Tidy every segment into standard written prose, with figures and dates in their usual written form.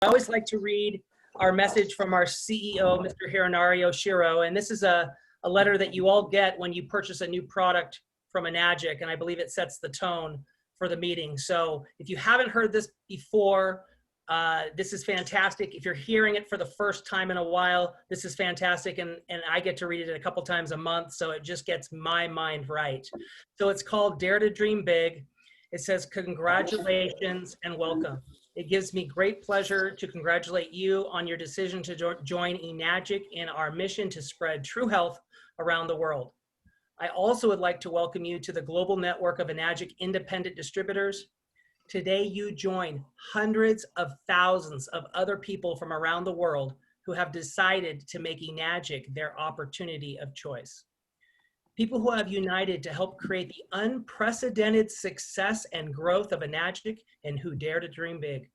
I always like to read our message from our CEO, Mr. Hironario Shiro, and this is a letter that you all get when you purchase a new product from Enagic, and I believe it sets the tone for the meeting. So if you haven't heard this before, this is fantastic. If you're hearing it for the first time in a while, this is fantastic, and I get to read it a couple times a month, so it just gets my mind right. So it's called Dare to Dream Big. It says, congratulations and welcome. It gives me great pleasure to congratulate you on your decision to join Enagic in our mission to spread true health around the world. I also would like to welcome you to the global network of Enagic independent distributors. Today, you join hundreds of thousands of other people from around the world who have decided to make Enagic their opportunity of choice. People who have united to help create the unprecedented success and growth of Enagic and who dare to dream big.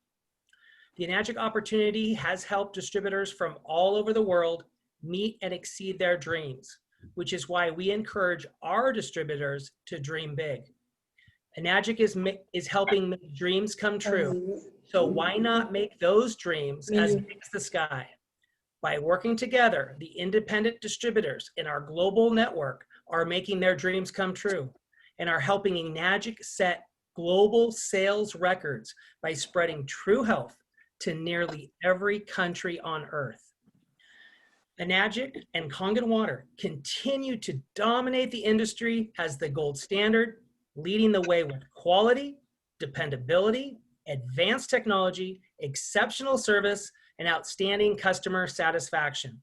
The Enagic opportunity has helped distributors from all over the world meet and exceed their dreams, which is why we encourage our distributors to dream big. Enagic is helping make dreams come true, so why not make those dreams as big as the sky? By working together, the independent distributors in our global network are making their dreams come true and are helping Enagic set global sales records by spreading true health to nearly every country on earth. Enagic and Kangen Water continue to dominate the industry as the gold standard, leading the way with quality, dependability, advanced technology, exceptional service, and outstanding customer satisfaction.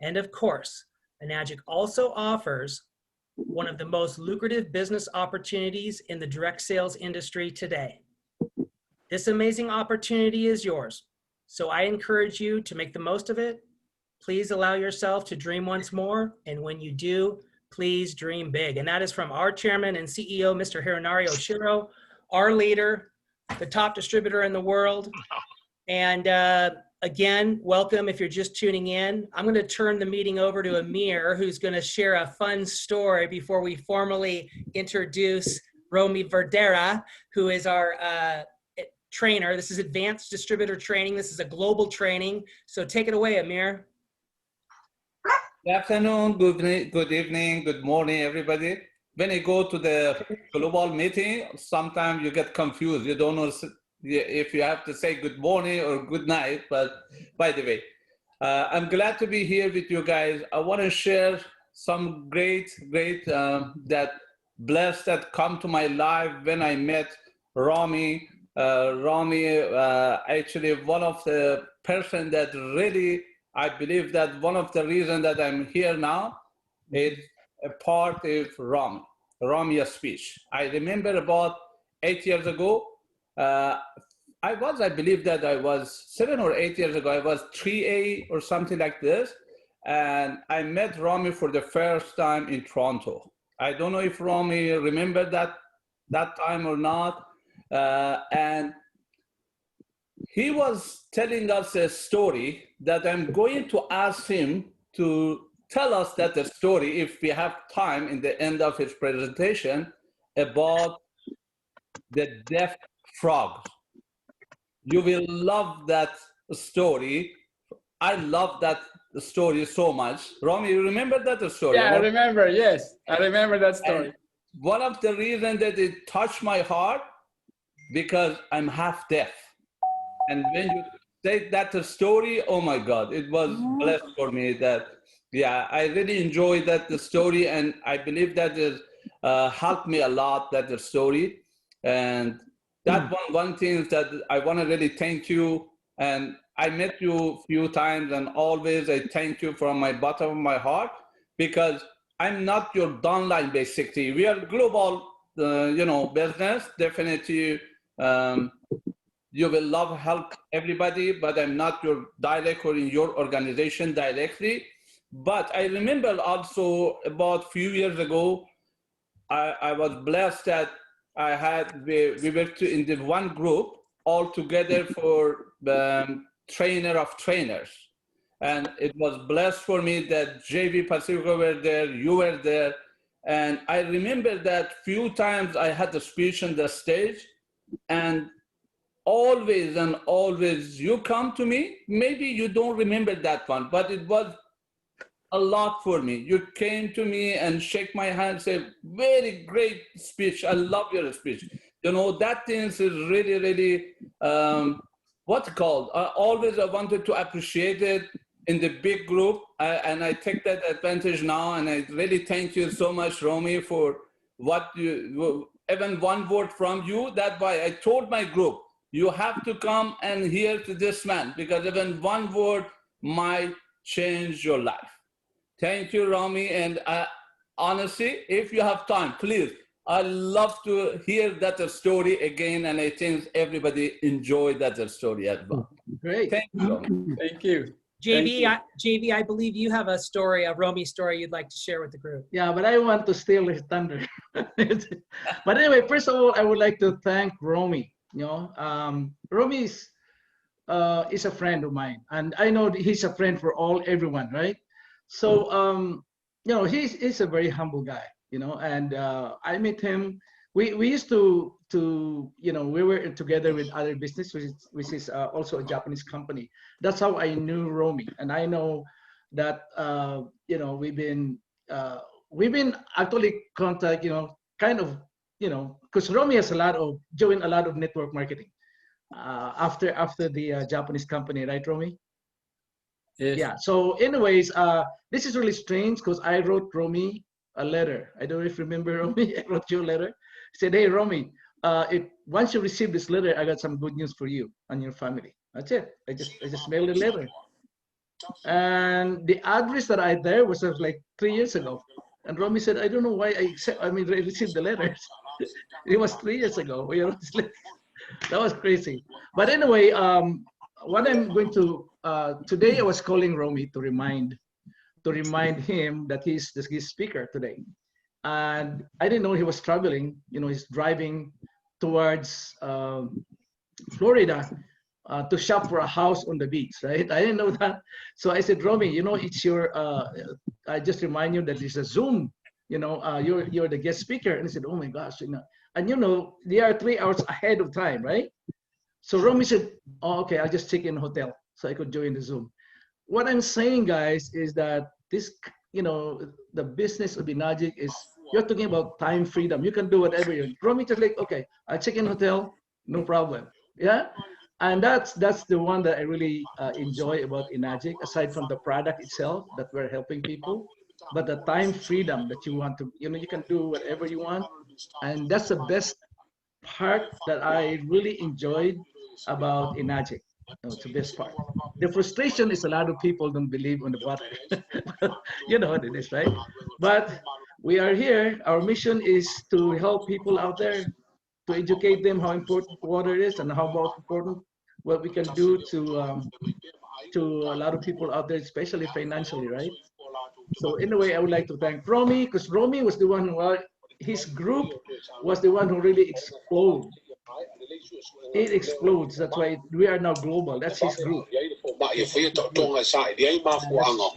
And of course, Enagic also offers one of the most lucrative business opportunities in the direct sales industry today. This amazing opportunity is yours, so I encourage you to make the most of it. Please allow yourself to dream once more, and when you do, please dream big. And that is from our chairman and CEO, Mr. Hironario Shiro, our leader, the top distributor in the world. And again, welcome if you're just tuning in. I'm going to turn the meeting over to Amir, who's going to share a fun story before we formally introduce Romi Verdera, who is our trainer. This is advanced distributor training. This is a global training. So take it away, Amir. Good afternoon, good evening, good morning, everybody. When you go to the global meeting, sometimes you get confused. You don't know if you have to say good morning or good night, but by the way, I'm glad to be here with you guys. I want to share some great that blessed that come to my life when I met Romi. Romi, actually one of the person that really, I believe that one of the reasons that I'm here now is a part of Romi's speech. I remember about 8 years ago, I believe that I was 7 or 8 years ago, I was 3A or something like this. And I met Romi for the first time in Toronto. I don't know if Romi remembered that time or not. And he was telling us a story that I'm going to ask him to tell us that the story, if we have time in the end of his presentation, about the deaf frogs. You will love that story. I love that story so much. Romi, you remember that story? Yeah, I remember, yes. I remember that story. And one of the reasons that it touched my heart, because I'm half deaf. And when you say that story, oh my God, it was blessed for me that, yeah, I really enjoyed that the story, and I believe that it helped me a lot, that the story. And that one thing that I want to really thank you. And I met you a few times, and always I thank you from my bottom of my heart, because I'm not your downline, basically. We are global, business, definitely. You will love help everybody, but I'm not your direct or in your organization directly. But I remember also about a few years ago, I was blessed that we were in the one group all together for trainer of trainers. And it was blessed for me that JV Pacifico were there, you were there. And I remember that few times I had the speech on the stage, and always and always you come to me. Maybe you don't remember that one, but it was a lot for me. You came to me and shake my hand, say, very great speech. I love your speech. You know, that thing is really, really, what's it called? I wanted to appreciate it in the big group. And I take that advantage now. And I really thank you so much, Romi, for what you, even one word from you. That's why I told my group, you have to come and hear to this man, because even one word might change your life. Thank you, Romi. And honestly, if you have time, please, I love to hear that story again. And I think everybody enjoyed that story as well. Great. Thank you, Romi. Thank you. JV, I believe you have a story, a Romi story you'd like to share with the group. Yeah, but I want to steal his thunder. But anyway, first of all, I would like to thank Romi. You know, Romi is a friend of mine, and I know he's a friend for everyone, right? So, you know, he's a very humble guy, you know, and I met him. We used to, you know, we were together with other business, which is also a Japanese company. That's how I knew Romi. And I know that, you know, we've been actually contact, you know, kind of, you know, because Romi has doing a lot of network marketing after the Japanese company, right, Romi? Yes. Yeah. So anyways, this is really strange because I wrote Romi a letter. I don't know if you remember, Romi. I wrote you a letter. I said, hey, Romi, once you receive this letter, I got some good news for you and your family. That's it. I just mailed a letter. And the address that I there was like 3 years ago. And Romi said, I don't know why I received the letter. It was 3 years ago. You know, that was crazy. But anyway, what I'm going to today, I was calling Romi to remind him that he's the guest speaker today. And I didn't know he was traveling. You know, he's driving towards Florida to shop for a house on the beach, right? I didn't know that. So I said, Romi, you know, it's your, I just remind you that it's a Zoom, you know, you're the guest speaker. And he said, oh my gosh, you know, and you know, they are 3 hours ahead of time, right? So Romi said, oh, okay, I'll just check in a hotel so I could join the Zoom. What I'm saying, guys, is that this, you know, the business of Inagic is, you're talking about time freedom. You can do whatever you want. Romi just like, okay, I'll check in hotel, no problem. Yeah. And that's the one that I really enjoy about Inagic, aside from the product itself that we're helping people, but the time freedom that you want to, you know, you can do whatever you want. And that's the best part that I really enjoyed about Inagic. No, it's the best part. The frustration is a lot of people don't believe on the water. You know what it is, right? But we are here. Our mission is to help people out there, to educate them how important water is and how important what we can do to a lot of people out there, especially financially, right? So in a way, I would like to thank Romi, because Romi was the one who, his group was the one who really exploded. It explodes. That's why we are now global. That's his group. That's huge. That's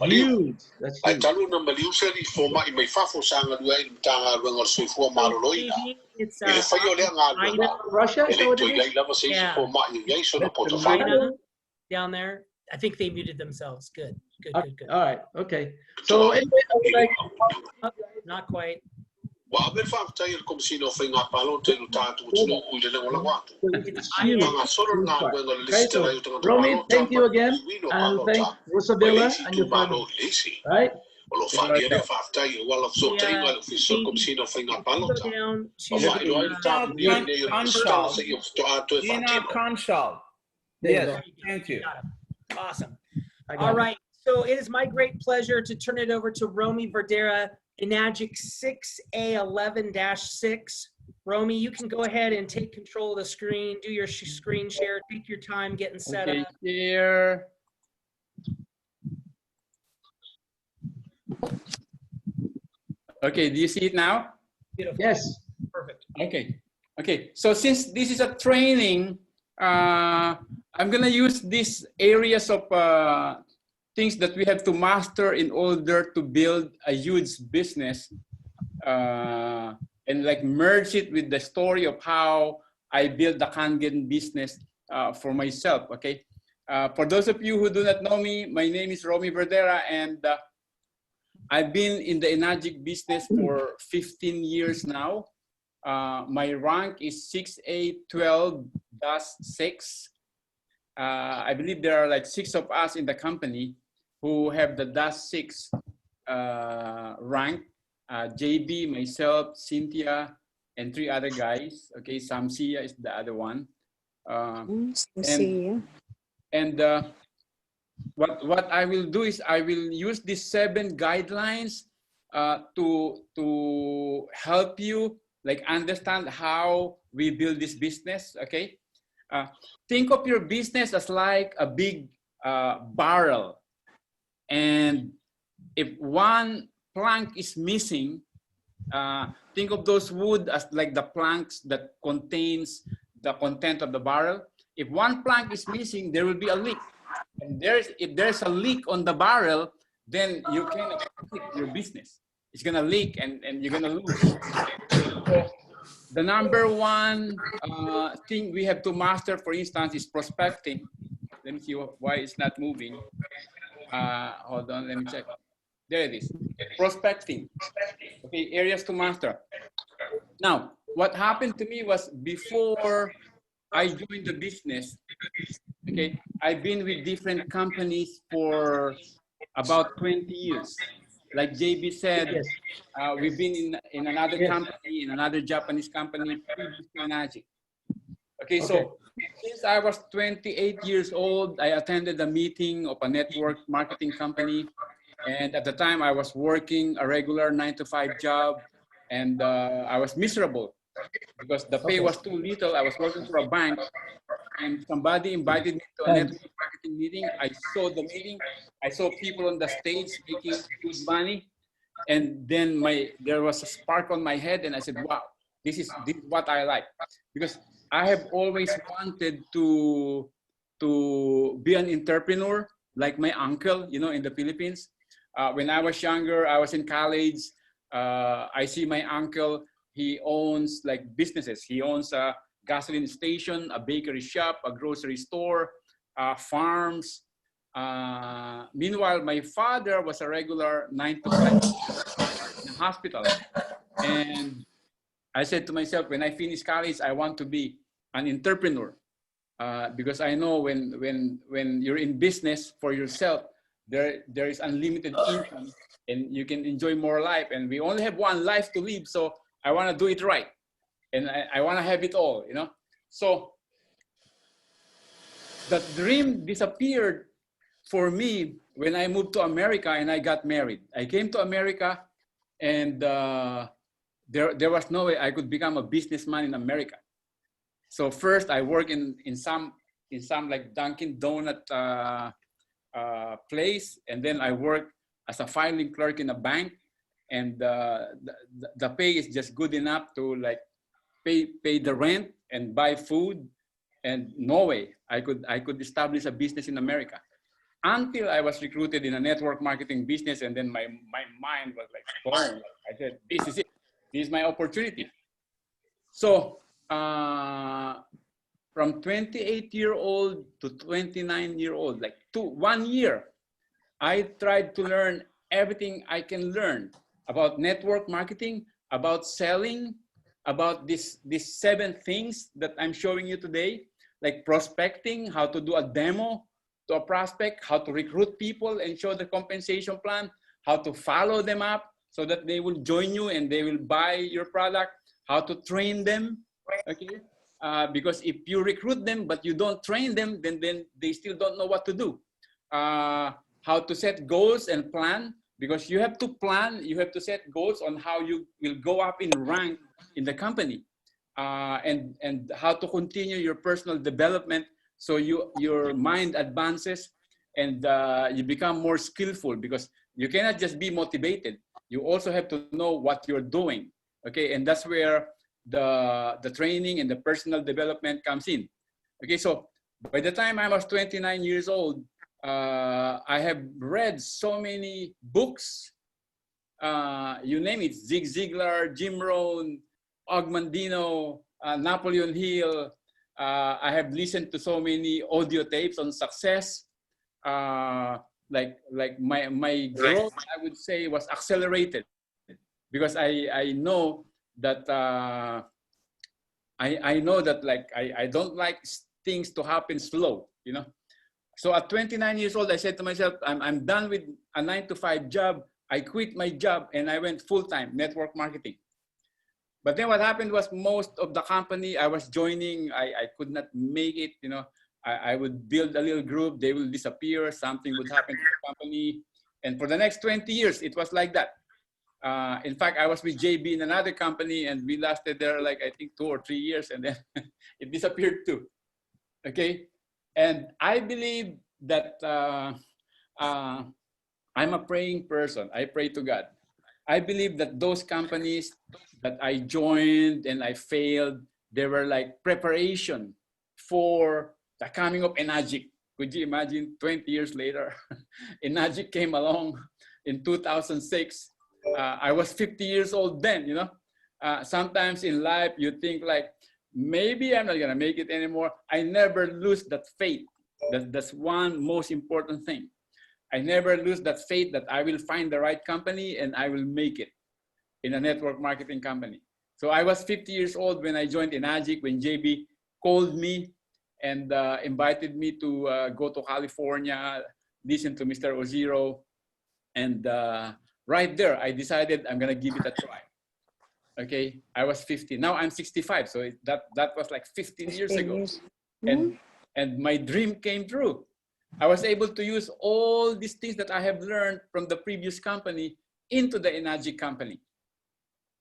huge. It's Russia, is that what it is? Yeah. China down there. I think they muted themselves. Good. All right. Okay. So anyway, I would like, not quite. it's huge. Okay, so Romi, thank you again, and thank Rosabella and your family. Right? Conchal. There you Yes, go. thank you. Awesome. I got All it. right. So it is my great pleasure to turn it over to Romi Verdera, Inagic 6A11-6. Romi, you can go ahead and take control of the screen, do your screen share, take your time getting set Okay, up. here. Okay, do you see it now? Beautiful. Yes. Perfect. Okay. Okay. So since this is a training, I'm gonna use these areas of things that we have to master in order to build a huge business, and like merge it with the story of how I built the Kangen business for myself. Okay. For those of you who do not know me, my name is Romi Verdera, and I've been in the Enagic business for 15 years now. My rank is 6A12-6. I believe there are like 6 of us in the company who have the -6 rank. JB, myself, Cynthia, and 3 other guys. Okay, Samsia is the other one. What I will do is I will use these 7 guidelines to help you like understand how we build this business. Okay, think of your business as like a big barrel, and if one plank is missing, think of those wood as like the planks that contains the content of the barrel. If one plank is missing, there will be a leak. And if there's a leak on the barrel, then you cannot complete your business. It's gonna leak and you're gonna lose. So the number one thing we have to master, for instance, is prospecting. Let me see why it's not moving. Hold on, let me check. There it is. Prospecting. Okay, areas to master. Now, what happened to me was before I joined the business, okay, I've been with different companies for about 20 years. Like JB said, Yes. we've been in another Yes. company, in another Japanese company, previous to Enagic. Okay, so since I was 28 years old, I attended a meeting of a network marketing company. And at the time I was working a regular 9-to-5 job, and I was miserable because the pay was too little. I was working for a bank, and somebody invited me to a network marketing meeting. I saw the meeting. I saw people on the stage making good money. And then there was a spark on my head, and I said, wow, this is what I like. Because I have always wanted to be an entrepreneur like my uncle, you know, in the Philippines. When I was younger, I was in college. I see my uncle, he owns like businesses. He owns a gasoline station, a bakery shop, a grocery store, farms. Meanwhile, my father was a regular 9-to-5 in a hospital. And I said to myself, when I finish college, I want to be an entrepreneur. Because I know when you're in business for yourself, there is unlimited income and you can enjoy more life. And we only have one life to live, so I want to do it right. And I want to have it all, you know? So that dream disappeared for me when I moved to America and I got married. I came to America, and there was no way I could become a businessman in America. So first I worked in some like Dunkin' Donut place, and then I worked as a filing clerk in a bank, and the pay is just good enough to like pay the rent and buy food, and no way I could establish a business in America until I was recruited in a network marketing business, and then my mind was like blown. I said, this is it. This is my opportunity. So from 28-year-old to 29-year-old, like 1 year, I tried to learn everything I can learn about network marketing, about selling, about these 7 things that I'm showing you today, like prospecting, how to do a demo to a prospect, how to recruit people and show the compensation plan, how to follow them up so that they will join you and they will buy your product, how to train them, okay? Because if you recruit them but you don't train them, then they still don't know what to do. How to set goals and plan, because you have to plan, you have to set goals on how you will go up in rank in the company, and how to continue your personal development so your mind advances and you become more skillful, because you cannot just be motivated. You also have to know what you're doing, okay? And that's where the training and the personal development comes in. Okay, so by the time I was 29 years old, I have read so many books, you name it, Zig Ziglar, Jim Rohn, Og Mandino, Napoleon Hill, I have listened to so many audio tapes on success. Like my growth, I would say, was accelerated because I know that I know that like I don't like things to happen slow, you know. So at 29 years old, I said to myself, I'm done with a 9-to-5 job. I quit my job and I went full-time network marketing. But then what happened was most of the company I was joining, I could not make it, you know. I would build a little group, they will disappear, something would happen to the company. And for the next 20 years, it was like that. In fact, I was with JB in another company and we lasted there like, I think 2 or 3 years and then it disappeared too, okay? And I believe that I'm a praying person. I pray to God. I believe that those companies that I joined and I failed, they were like preparation for the coming of Enagic. Could you imagine 20 years later, Enagic came along in 2006. I was 50 years old then, you know. Sometimes in life, you think like, maybe I'm not gonna make it anymore. I never lose that faith. That's one most important thing. I never lose that faith that I will find the right company and I will make it in a network marketing company. So I was 50 years old when I joined Enagic, when JB called me and invited me to go to California, listen to Mr. Ozero. And right there, I decided I'm gonna give it a try. Okay, I was 50. Now I'm 65. So that was like 15 years ago. And my dream came true. I was able to use all these things that I have learned from the previous company into the Enagic company.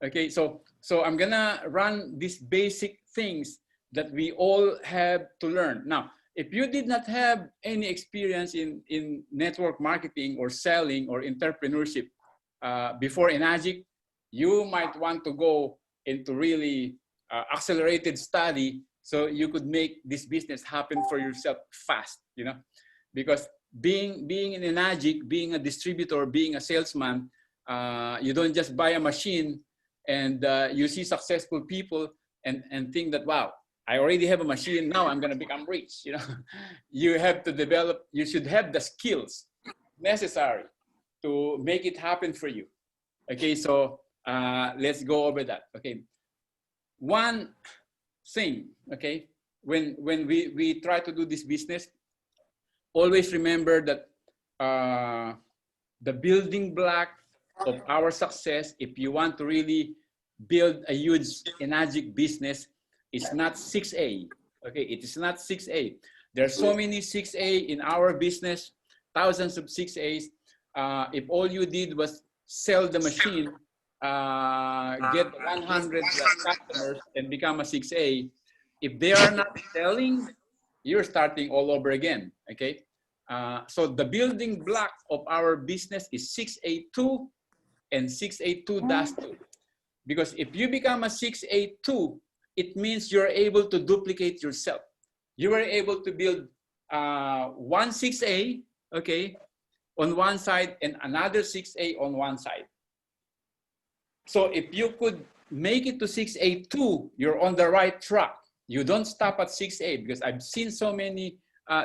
Okay, so I'm gonna run these basic things that we all have to learn. Now, if you did not have any experience in network marketing or selling or entrepreneurship before Enagic, you might want to go into really accelerated study so you could make this business happen for yourself fast, you know? Because being in Enagic, being a distributor, being a salesman, you don't just buy a machine and you see successful people and think that, wow, I already have a machine, now I'm gonna become rich, you know? You have to develop, you should have the skills necessary to make it happen for you. Okay, so let's go over that, okay? One thing, okay, when we try to do this business, always remember that the building block of our success, if you want to really build a huge Enagic business, is not 6A, okay? It is not 6A. There are so many 6A in our business, thousands of 6As. If all you did was sell the machine, get 100 customers and become a 6A, if they are not selling, you're starting all over again, okay? So the building block of our business is 6A2 and 6A2-2. Because if you become a 6A2, it means you're able to duplicate yourself. You were able to build one 6A, okay, on one side and another 6A on one side. So if you could make it to 6A2, you're on the right track. You don't stop at 6A, because I've seen so many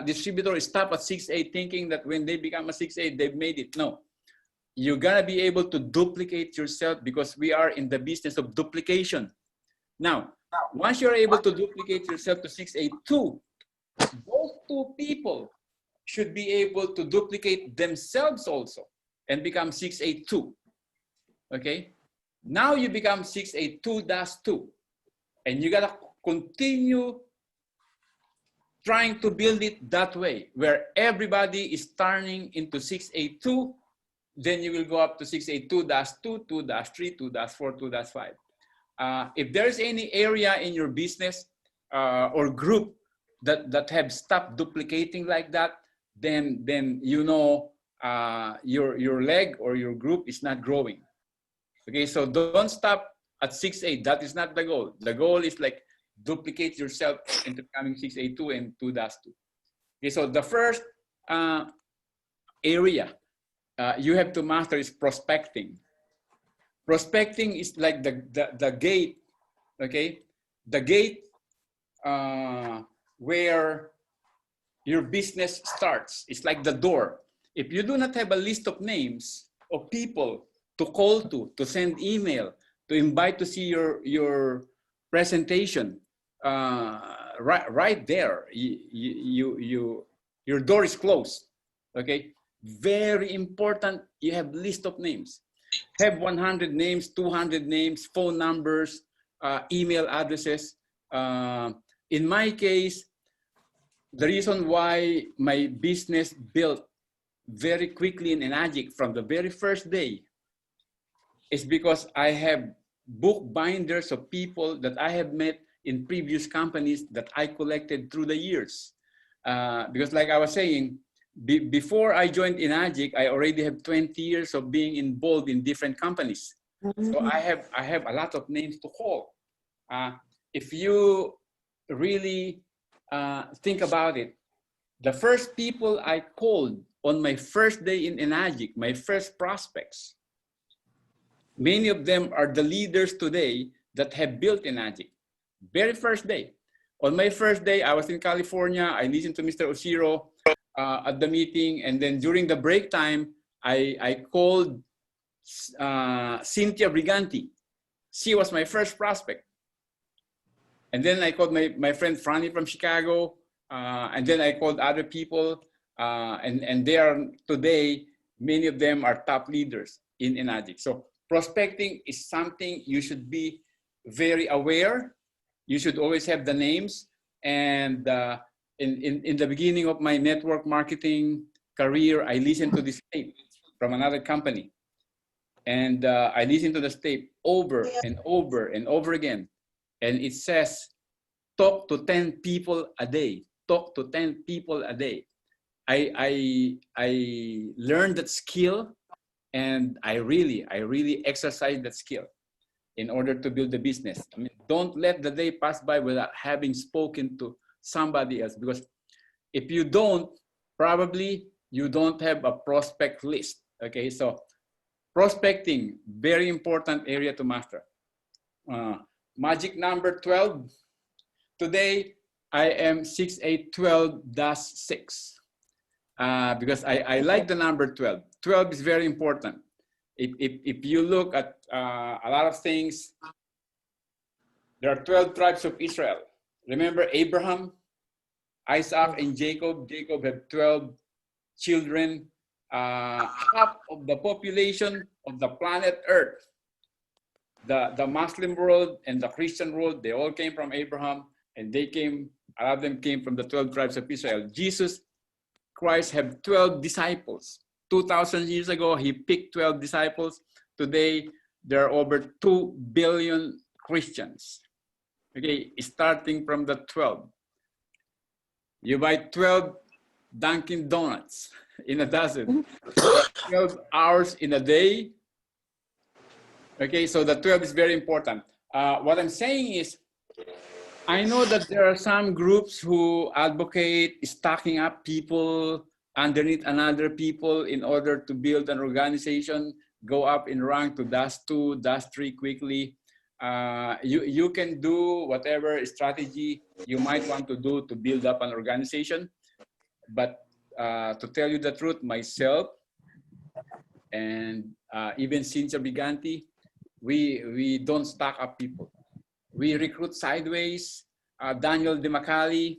distributors stop at 6A thinking that when they become a 6A, they've made it. No, you're gonna be able to duplicate yourself because we are in the business of duplication. Now, once you're able to duplicate yourself to 6A2, those two people should be able to duplicate themselves also and become 6A2, okay? Now you become 6A2-2, and you gotta continue trying to build it that way, where everybody is turning into 6A2, then you will go up to 6A2-2, 2-3, 2-4, 2-5. If there's any area in your business or group that have stopped duplicating like that, then you know your leg or your group is not growing. Okay, so don't stop at 6A. That is not the goal. The goal is like duplicate yourself into becoming 6A2 and 2-2. Okay, so the first area you have to master is prospecting. Prospecting is like the gate, okay? The gate where your business starts. It's like the door. If you do not have a list of names of people to call to send email, to invite to see your presentation, right there, your door is closed. Okay, very important. You have list of names. Have 100 names, 200 names, phone numbers, email addresses. In my case, the reason why my business built very quickly in Enagic from the very first day is because I have book binders of people that I have met in previous companies that I collected through the years. Because like I was saying, before I joined Enagic, I already have 20 years of being involved in different companies. So I have a lot of names to call. If you really think about it, the first people I called on my first day in Enagic, my first prospects, many of them are the leaders today that have built Enagic. Very first day. On my first day, I was in California. I listened to Mr. Oshiro at the meeting. And then during the break time, I called Cynthia Briganti. She was my first prospect. And then I called my friend Franny from Chicago. And then I called other people. And they are today, many of them are top leaders in Enagic. So prospecting is something you should be very aware. You should always have the names. And in the beginning of my network marketing career, I listened to this tape from another company. And I listened to the tape over and over and over again. And it says, talk to 10 people a day. Talk to 10 people a day. I learned that skill, and I really exercised that skill in order to build the business. I mean, don't let the day pass by without having spoken to somebody else, because if you don't, probably you don't have a prospect list. Okay, so prospecting, very important area to master. Magic number 12. Today, I am 6812-6 because I like the number 12. 12 is very important. If you look at a lot of things, there are 12 tribes of Israel. Remember Abraham, Isaac, and Jacob? Jacob had 12 children. Half of the population of the planet Earth, the Muslim world and the Christian world, they all came from Abraham, and a lot of them came from the 12 tribes of Israel. Jesus Christ had 12 disciples. 2,000 years ago, he picked 12 disciples. Today, there are over 2 billion Christians. Okay, starting from the 12. You buy 12 Dunkin' Donuts in a dozen. 12 hours in a day. Okay, so the 12 is very important. What I'm saying is, I know that there are some groups who advocate stacking up people underneath another people in order to build an organization, go up in rank to DAS2, DAS3 quickly. You can do whatever strategy you might want to do to build up an organization. But to tell you the truth, myself and even Cynthia Briganti, we don't stack up people. We recruit sideways. Daniel DeMacali,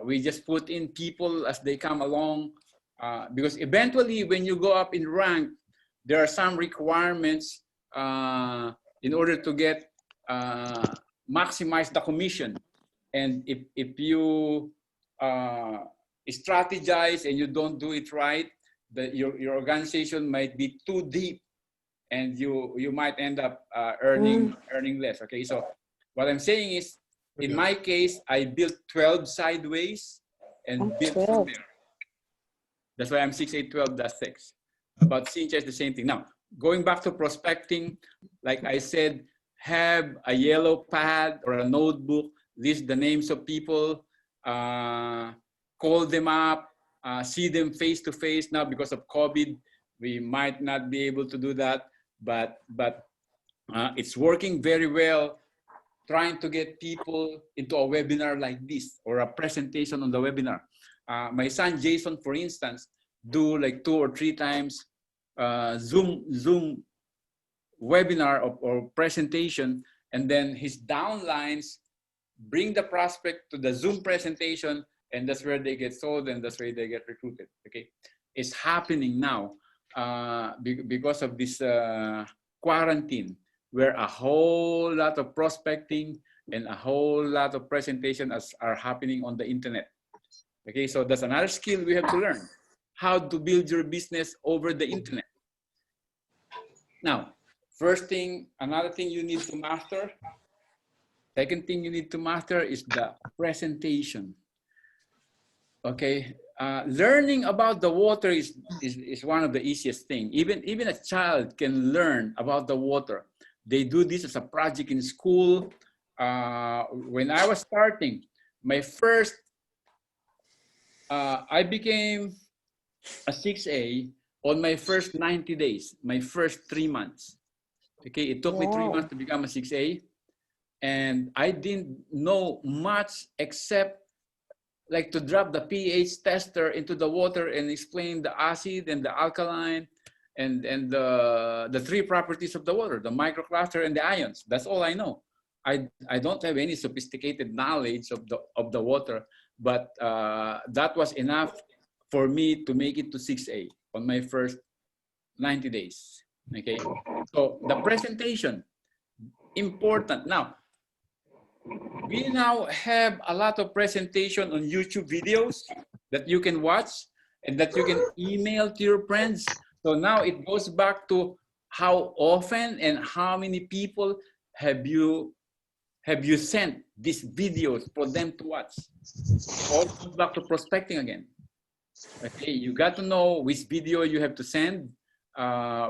we just put in people as they come along, because eventually when you go up in rank, there are some requirements in order to get maximize the commission. And if you strategize and you don't do it right, your organization might be too deep, and you might end up earning less. Okay, so what I'm saying is, in my case, I built 12 sideways and built from there. That's why I'm 6812-6. But Cynthia is the same thing. Now, going back to prospecting, like I said, have a yellow pad or a notebook, list the names of people, call them up, see them face to face. Now, because of COVID, we might not be able to do that, but it's working very well. trying to get people into a webinar like this or a presentation on the webinar. My son Jason, for instance, do like 2 or 3 times Zoom webinar or presentation, and then his downlines bring the prospect to the Zoom presentation, and that's where they get sold, and that's where they get recruited. Okay, it's happening now because of this quarantine, where a whole lot of prospecting and a whole lot of presentation are happening on the internet. Okay, so that's another skill we have to learn, how to build your business over the internet. Now, first thing, another thing you need to master. Second thing you need to master is the presentation. Okay, learning about the water is one of the easiest things. Even a child can learn about the water. They do this as a project in school. When I was starting, my first, I became a 6A on my first 90 days, my first 3 months. Okay, it took me 3 months to become a 6A. And I didn't know much except like to drop the pH tester into the water and explain the acid and the alkaline and the 3 properties of the water, the microcluster and the ions. That's all I know. I don't have any sophisticated knowledge of the water, but that was enough for me to make it to 6A on my first 90 days. Okay, so the presentation, important. Now, we now have a lot of presentation on YouTube videos that you can watch and that you can email to your friends. So now it goes back to how often and how many people have you sent these videos for them to watch. All goes back to prospecting again. Okay, you got to know which video you have to send,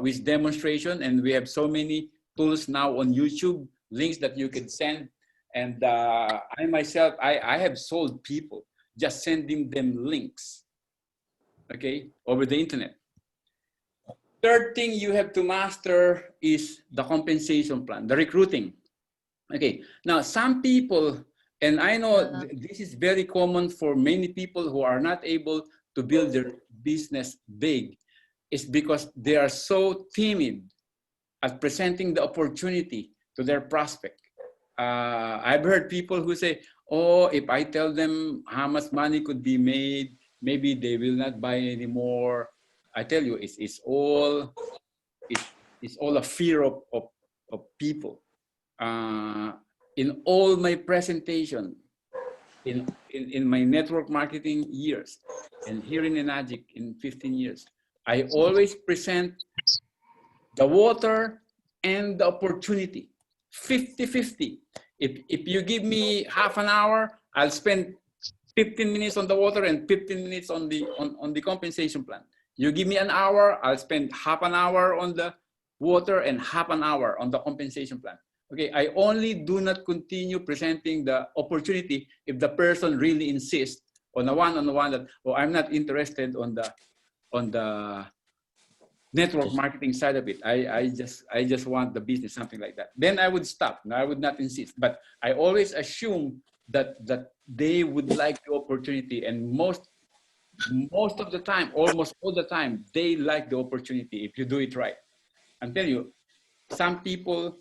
which demonstration, and we have so many tools now on YouTube, links that you can send. And I myself, I have sold people just sending them links, okay, over the internet. Third thing you have to master is the compensation plan, the recruiting. Okay, now some people, and I know this is very common for many people who are not able to build their business big, is because they are so timid at presenting the opportunity to their prospect. I've heard people who say, oh, if I tell them how much money could be made, maybe they will not buy anymore. I tell you, it's all a fear of people. In all my presentation, in my network marketing years, and here in Enagic in 15 years, I always present the water and the opportunity. 50-50. If you give me half an hour, I'll spend 15 minutes on the water and 15 minutes on the compensation plan. You give me an hour, I'll spend half an hour on the water and half an hour on the compensation plan. Okay, I only do not continue presenting the opportunity if the person really insists on a one-on-one that, oh, I'm not interested on the network marketing side of it. I just want the business, something like that. Then I would stop. No, I would not insist. But I always assume that they would like the opportunity, and most of the time, almost all the time, they like the opportunity if you do it right. I'm telling you, some people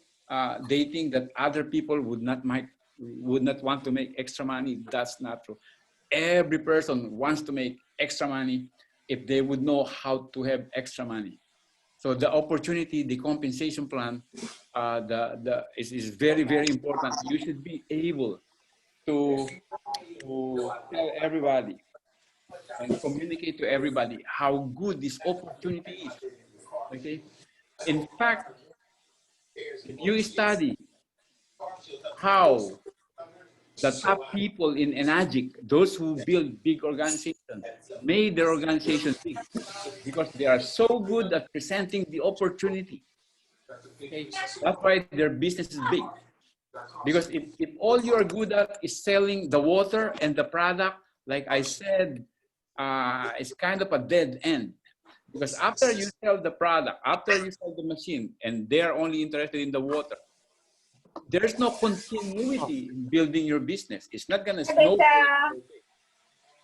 they think that other people would not want to make extra money. That's not true. Every person wants to make extra money if they would know how to have extra money. So the opportunity, the compensation plan, is very, very important. You should be able to tell everybody and communicate to everybody how good this opportunity is. Okay. In fact, if you study how the top people in Enagic, those who build big organizations, made their organization big, because they are so good at presenting the opportunity. Okay? That's why their business is big. Because if all you are good at is selling the water and the product, like I said, it's kind of a dead end. Because after you sell the product, after you sell the machine, and they're only interested in the water, there's no continuity in building your business. It's not gonna snow.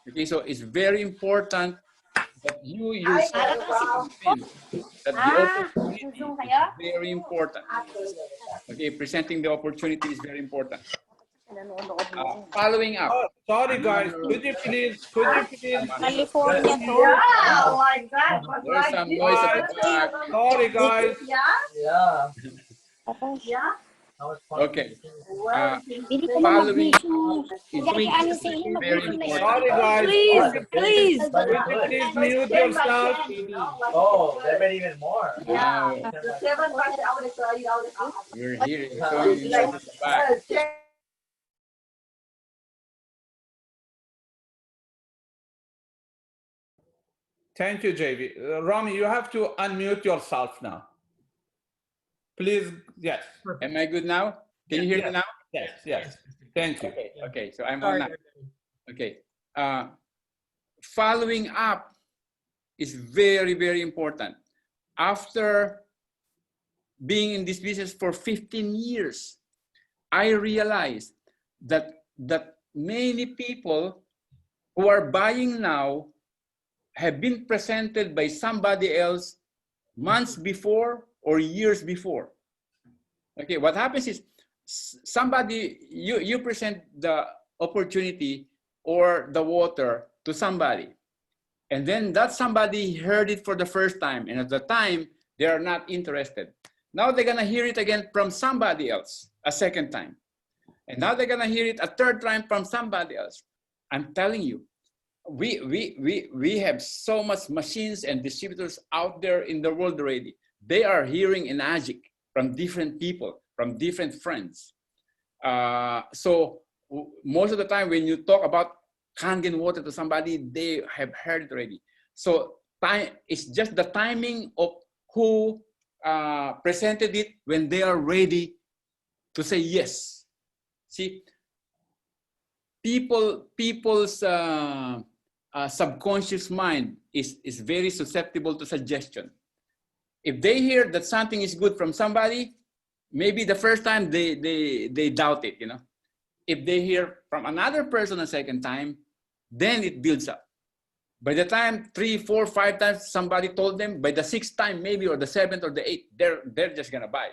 Okay, so it's very important that you yourself convince that the opportunity is very important. Okay, presenting the opportunity is very important. Following up. Oh, sorry guys, could you please California to. Yeah, like that. But There's like some this, noise at the back. sorry guys. Yeah. Yeah. Okay. Well, Bili ko na Following mag-issue. is Ano sa inyo very mag-issue na important. Sorry guys. Please, please. Could you please mute yourself? oh, there been even more. Wow. Yeah. The 7 bucks I would say, We're here. So you know at the back. Thank you, JV. Romi, you have to unmute yourself now. Please, yes. Am I good now? Can you hear me now? Yes, yes. Thank you. Okay, okay. So I'm Sorry. on now. Okay. Following up is very, very important. After being in this business for 15 years, I realized that many people who are buying now have been presented by somebody else months before or years before. Okay, what happens is somebody, you present the opportunity or the water to somebody, and then that somebody heard it for the first time, and at the time they are not interested. Now they're gonna hear it again from somebody else a second time, and now they're gonna hear it a third time from somebody else. I'm telling you, we have so much machines and distributors out there in the world already. They are hearing Enagic from different people, from different friends. So most of the time when you talk about Kangen water to somebody, they have heard it already. So time, it's just the timing of who presented it when they are ready to say yes. See, people's subconscious mind is very susceptible to suggestion. If they hear that something is good from somebody, maybe the first time they doubt it, you know. If they hear from another person a second time, then it builds up. By the time 3, 4, 5 times somebody told them, by the 6th time maybe, or the 7th or the 8th, they're just gonna buy.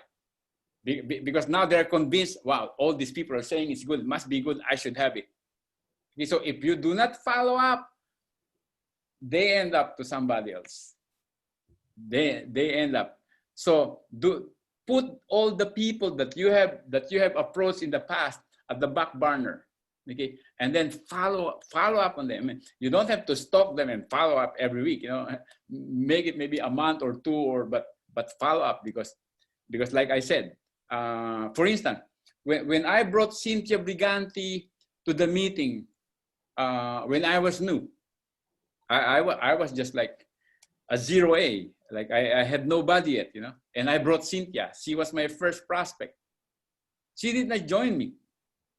Because now they're convinced, wow, all these people are saying it's good, it must be good, I should have it. Okay, so if you do not follow up, they end up to somebody else. They end up. So put all the people that you have approached in the past at the back burner, okay, and then follow up on them. You don't have to stalk them and follow up every week, you know. Make it maybe a month or 2, but follow up because like I said, for instance, when I brought Cynthia Briganti to the meeting, when I was new, I was just like a 0A, like I had nobody yet, you know, and I brought Cynthia. She was my first prospect. She did not join me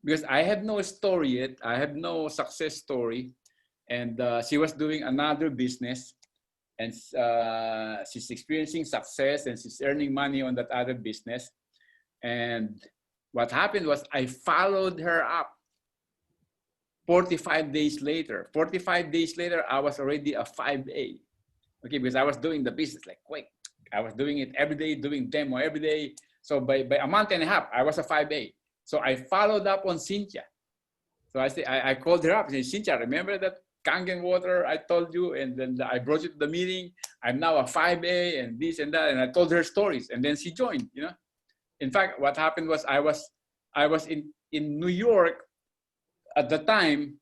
because I have no story yet. I have no success story, and she was doing another business, and she's experiencing success and she's earning money on that other business. And what happened was I followed her up. 45 days later, I was already a 5A. Okay, because I was doing the business like quick. I was doing it every day, doing demo every day. So by a month and a half, I was a 5A. So I followed up on Cynthia. So I called her up and said, Cynthia, remember that Kangen water I told you? And then I brought you to the meeting. I'm now a 5A and this and that. And I told her stories. And then she joined, you know. In fact, what happened was I was in New York at the time.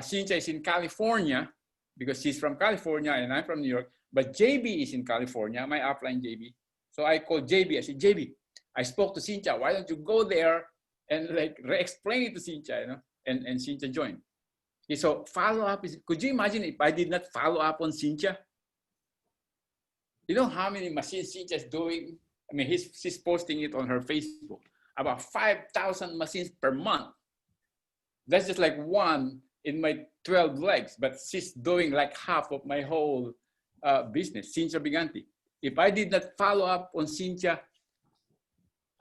Cynthia is in California because she's from California and I'm from New York. But JB is in California, my upline JB. So I called JB. I said, JB, I spoke to Cynthia. Why don't you go there and like re-explain it to Cynthia, you know? And Cynthia joined. Okay, so follow up is, could you imagine if I did not follow up on Cynthia? You know how many machines Cynthia's doing? I mean, she's posting it on her Facebook. About 5,000 machines per month. That's just like one in my 12 legs, but she's doing like half of my whole business, Cynthia Briganti. If I did not follow up on Cynthia,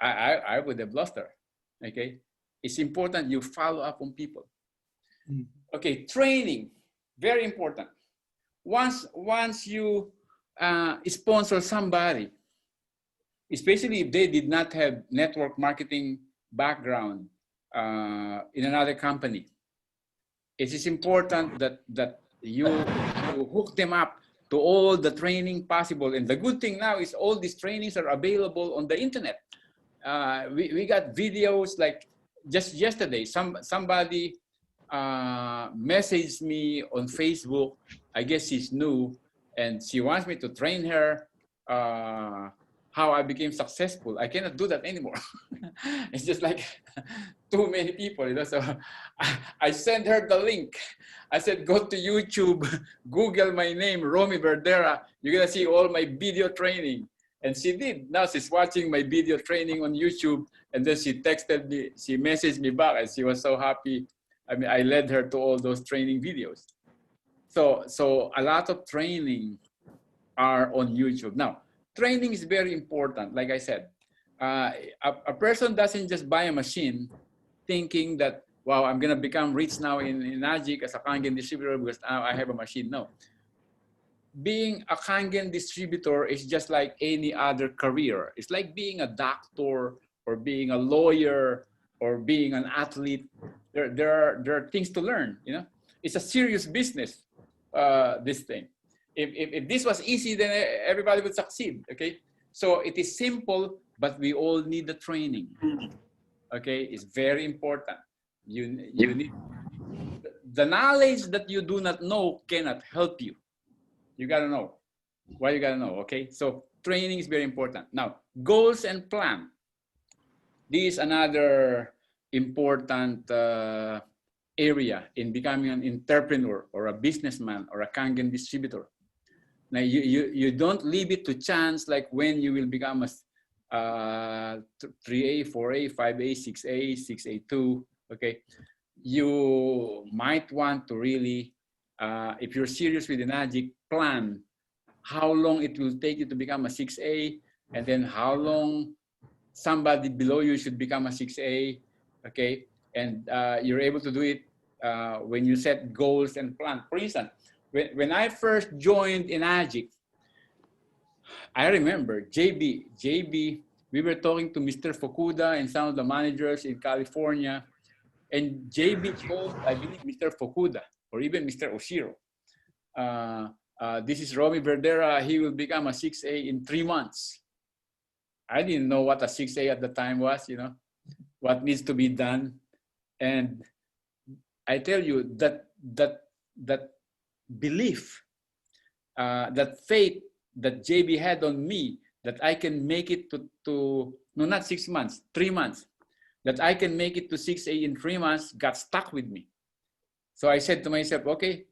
I would have lost her. Okay, it's important you follow up on people. Okay, training, very important. Once you sponsor somebody, especially if they did not have network marketing background in another company, it is important that you hook them up to all the training possible. And the good thing now is all these trainings are available on the internet. We got videos like just yesterday, somebody messaged me on Facebook. I guess she's new and she wants me to train her how I became successful. I cannot do that anymore. It's just like too many people, you know. So I sent her the link. I said, go to YouTube, Google my name, Romi Verdera. You're gonna see all my video training. And she did. Now she's watching my video training on YouTube. And then she texted me, she messaged me back and she was so happy. I mean, I led her to all those training videos. So a lot of training are on YouTube. Now, training is very important. Like I said, a person doesn't just buy a machine thinking that, wow, I'm gonna become rich now in Najik as a Kangen distributor because now I have a machine. No. Being a Kangen distributor is just like any other career. It's like being a doctor or being a lawyer or being an athlete. There are things to learn, you know. It's a serious business, this thing. If this was easy, then everybody would succeed, okay? So it is simple, but we all need the training, okay? It's very important. You need, the knowledge that you do not know cannot help you. You gotta know. Why you gotta know, okay? So training is very important. Now, goals and plan. This is another important area in becoming an entrepreneur or a businessman or a Kangen distributor. Now, you don't leave it to chance, like when you will become a 3A, 4A, 5A, 6A, 6A2, okay? You might want to really, if you're serious with the Najik, plan how long it will take you to become a 6A, and then how long somebody below you should become a 6A, okay? And you're able to do it when you set goals and plan. For instance, when I first joined in Ajik, I remember JB, we were talking to Mr. Fukuda and some of the managers in California, and JB told, I believe, Mr. Fukuda or even Mr. Oshiro, this is Romi Verdera, he will become a 6A in 3 months. I didn't know what a 6A at the time was, you know, what needs to be done. And I tell you that belief, that faith that JB had on me, that I can make it to no, not 6 months, 3 months, that I can make it to 6A in 3 months, got stuck with me. So I said to myself, okay,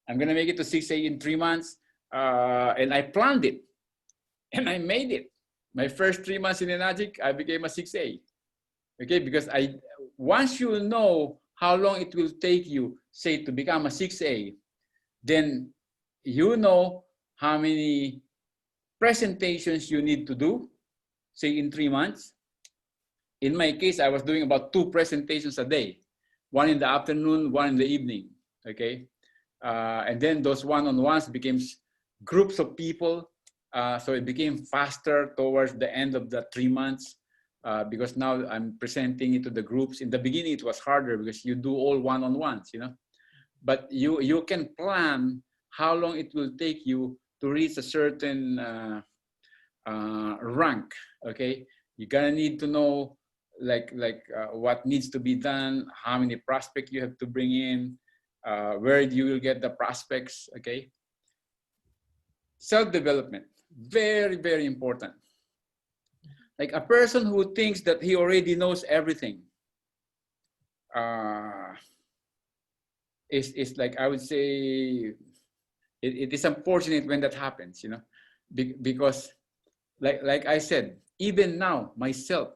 I'm gonna make it to 6A in 3 months. And I planned it and I made it. My first 3 months in Enagic, I became a 6A. Okay, because once you know how long it will take you, say, to become a 6A, then you know how many presentations you need to do, say in 3 months. In my case, I was doing about 2 presentations a day, one in the afternoon, one in the evening, okay? And then those one-on-ones became groups of people. So it became faster towards the end of the 3 months because now I'm presenting it to the groups. In the beginning, it was harder because you do all one-on-ones, you know? But you can plan how long it will take you to reach a certain rank, okay? You're gonna need to know what needs to be done, how many prospects you have to bring in, where you will get the prospects, okay? Self-development, very, very important. Like a person who thinks that he already knows everything, it's like, I would say, it is unfortunate when that happens, you know, because like I said, even now, myself,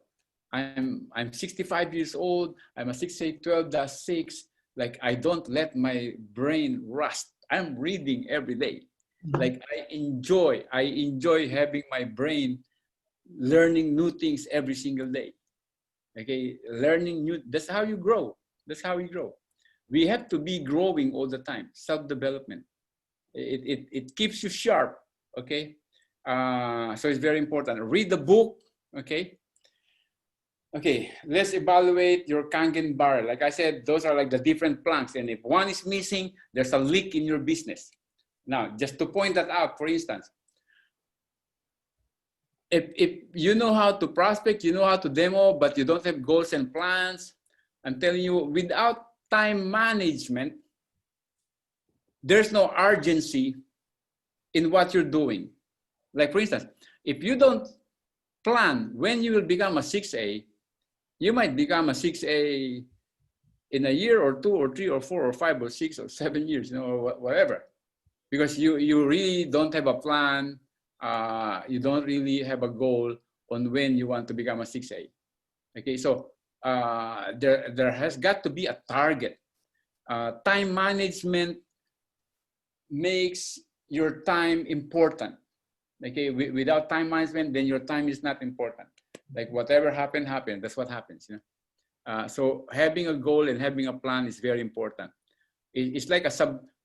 I'm 65 years old, I'm a 6A12-6, like I don't let my brain rust. I'm reading every day. Like I enjoy having my brain learning new things every single day. Okay, learning new, that's how you grow. That's how we grow. We have to be growing all the time, self-development. It keeps you sharp, okay? So it's very important. Read the book, okay? Okay, let's evaluate your Kangen barrel. Like I said, those are like the different planks. And if one is missing, there's a leak in your business. Now, just to point that out, for instance, if you know how to prospect, you know how to demo, but you don't have goals and plans, I'm telling you, without time management, there's no urgency in what you're doing. Like for instance, if you don't plan when you will become a 6A, you might become a 6A in a year or 2 or 3 or 4 or 5 or 6 or 7 years, you know, or whatever, because you really don't have a plan. You don't really have a goal on when you want to become a 6A. Okay, so there has got to be a target. Time management makes your time important. Okay, without time management, then your time is not important. Like whatever happened, happened. That's what happens. You know? So having a goal and having a plan is very important. It's like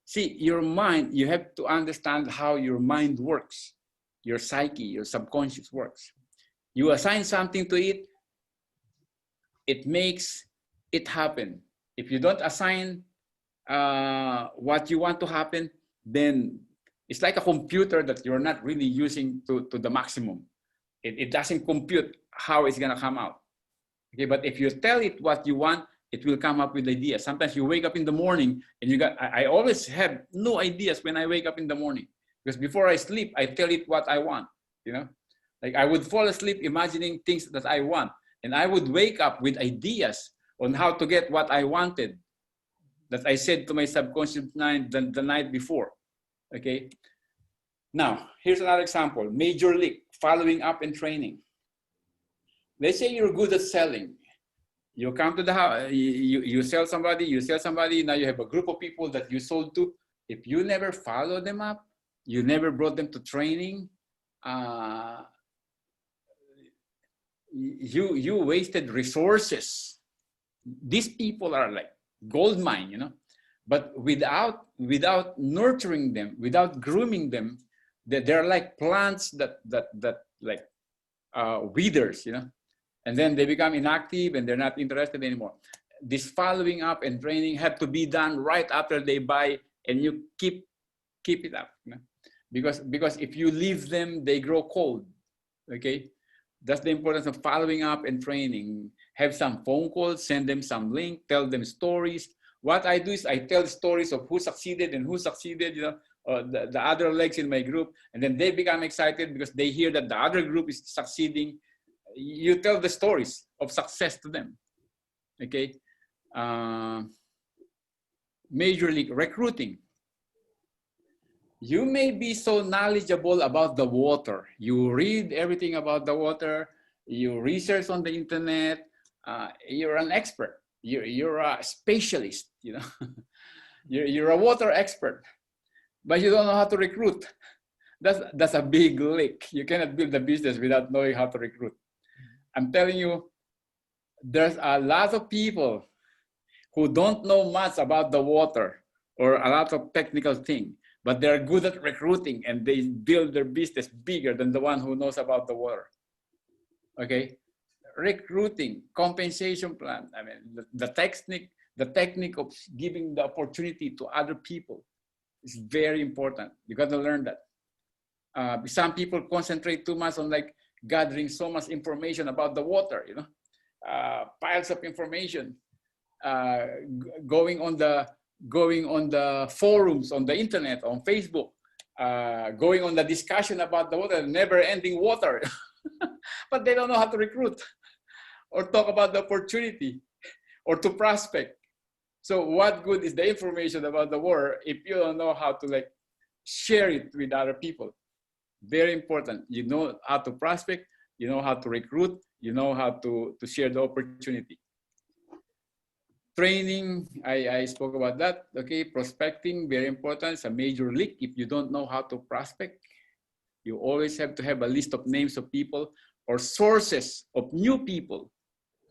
see, your mind, you have to understand how your mind works, your psyche, your subconscious works. You assign something to it, it makes it happen. If you don't assign what you want to happen, then it's like a computer that you're not really using to the maximum. It doesn't compute how it's gonna come out. Okay, but if you tell it what you want, it will come up with ideas. Sometimes you wake up in the morning and I always have no ideas when I wake up in the morning, because before I sleep, I tell it what I want, you know? Like I would fall asleep imagining things that I want, and I would wake up with ideas on how to get what I wanted that I said to my subconscious mind the night before. Okay. Now, here's another example. Major league, following up and training. Let's say you're good at selling. You come to the house, you sell somebody, now you have a group of people that you sold to. If you never follow them up, you never brought them to training, you wasted resources. These people are like gold mine, you know, but without nurturing them, without grooming them, they're like plants that like withers, you know, and then they become inactive and they're not interested anymore. This following up and training have to be done right after they buy, and you keep it up, you know? Because if you leave them, they grow cold. Okay, that's the importance of following up and training. Have some phone calls, send them some link, tell them stories. What I do is I tell stories of who succeeded, you know, the other legs in my group, and then they become excited because they hear that the other group is succeeding. You tell the stories of success to them. Okay. Major league recruiting. You may be so knowledgeable about the water. You read everything about the water. You research on the internet. You're an expert. You're a specialist. You know, you're a water expert, but you don't know how to recruit. That's a big leak. You cannot build a business without knowing how to recruit. I'm telling you, there's a lot of people who don't know much about the water or a lot of technical things, but they're good at recruiting and they build their business bigger than the one who knows about the water. Okay, recruiting, compensation plan. I mean, the technique of giving the opportunity to other people is very important. You got to learn that. Some people concentrate too much on like gathering so much information about the water, you know, piles of information, going on the forums on the internet, on Facebook, going on the discussion about the water, never-ending water, but they don't know how to recruit or talk about the opportunity or to prospect. So what good is the information about the water if you don't know how to like share it with other people? Very important. You know how to prospect, you know how to recruit, you know how to share the opportunity. Training, I spoke about that. Okay, prospecting, very important. It's a major leak. If you don't know how to prospect, you always have to have a list of names of people or sources of new people.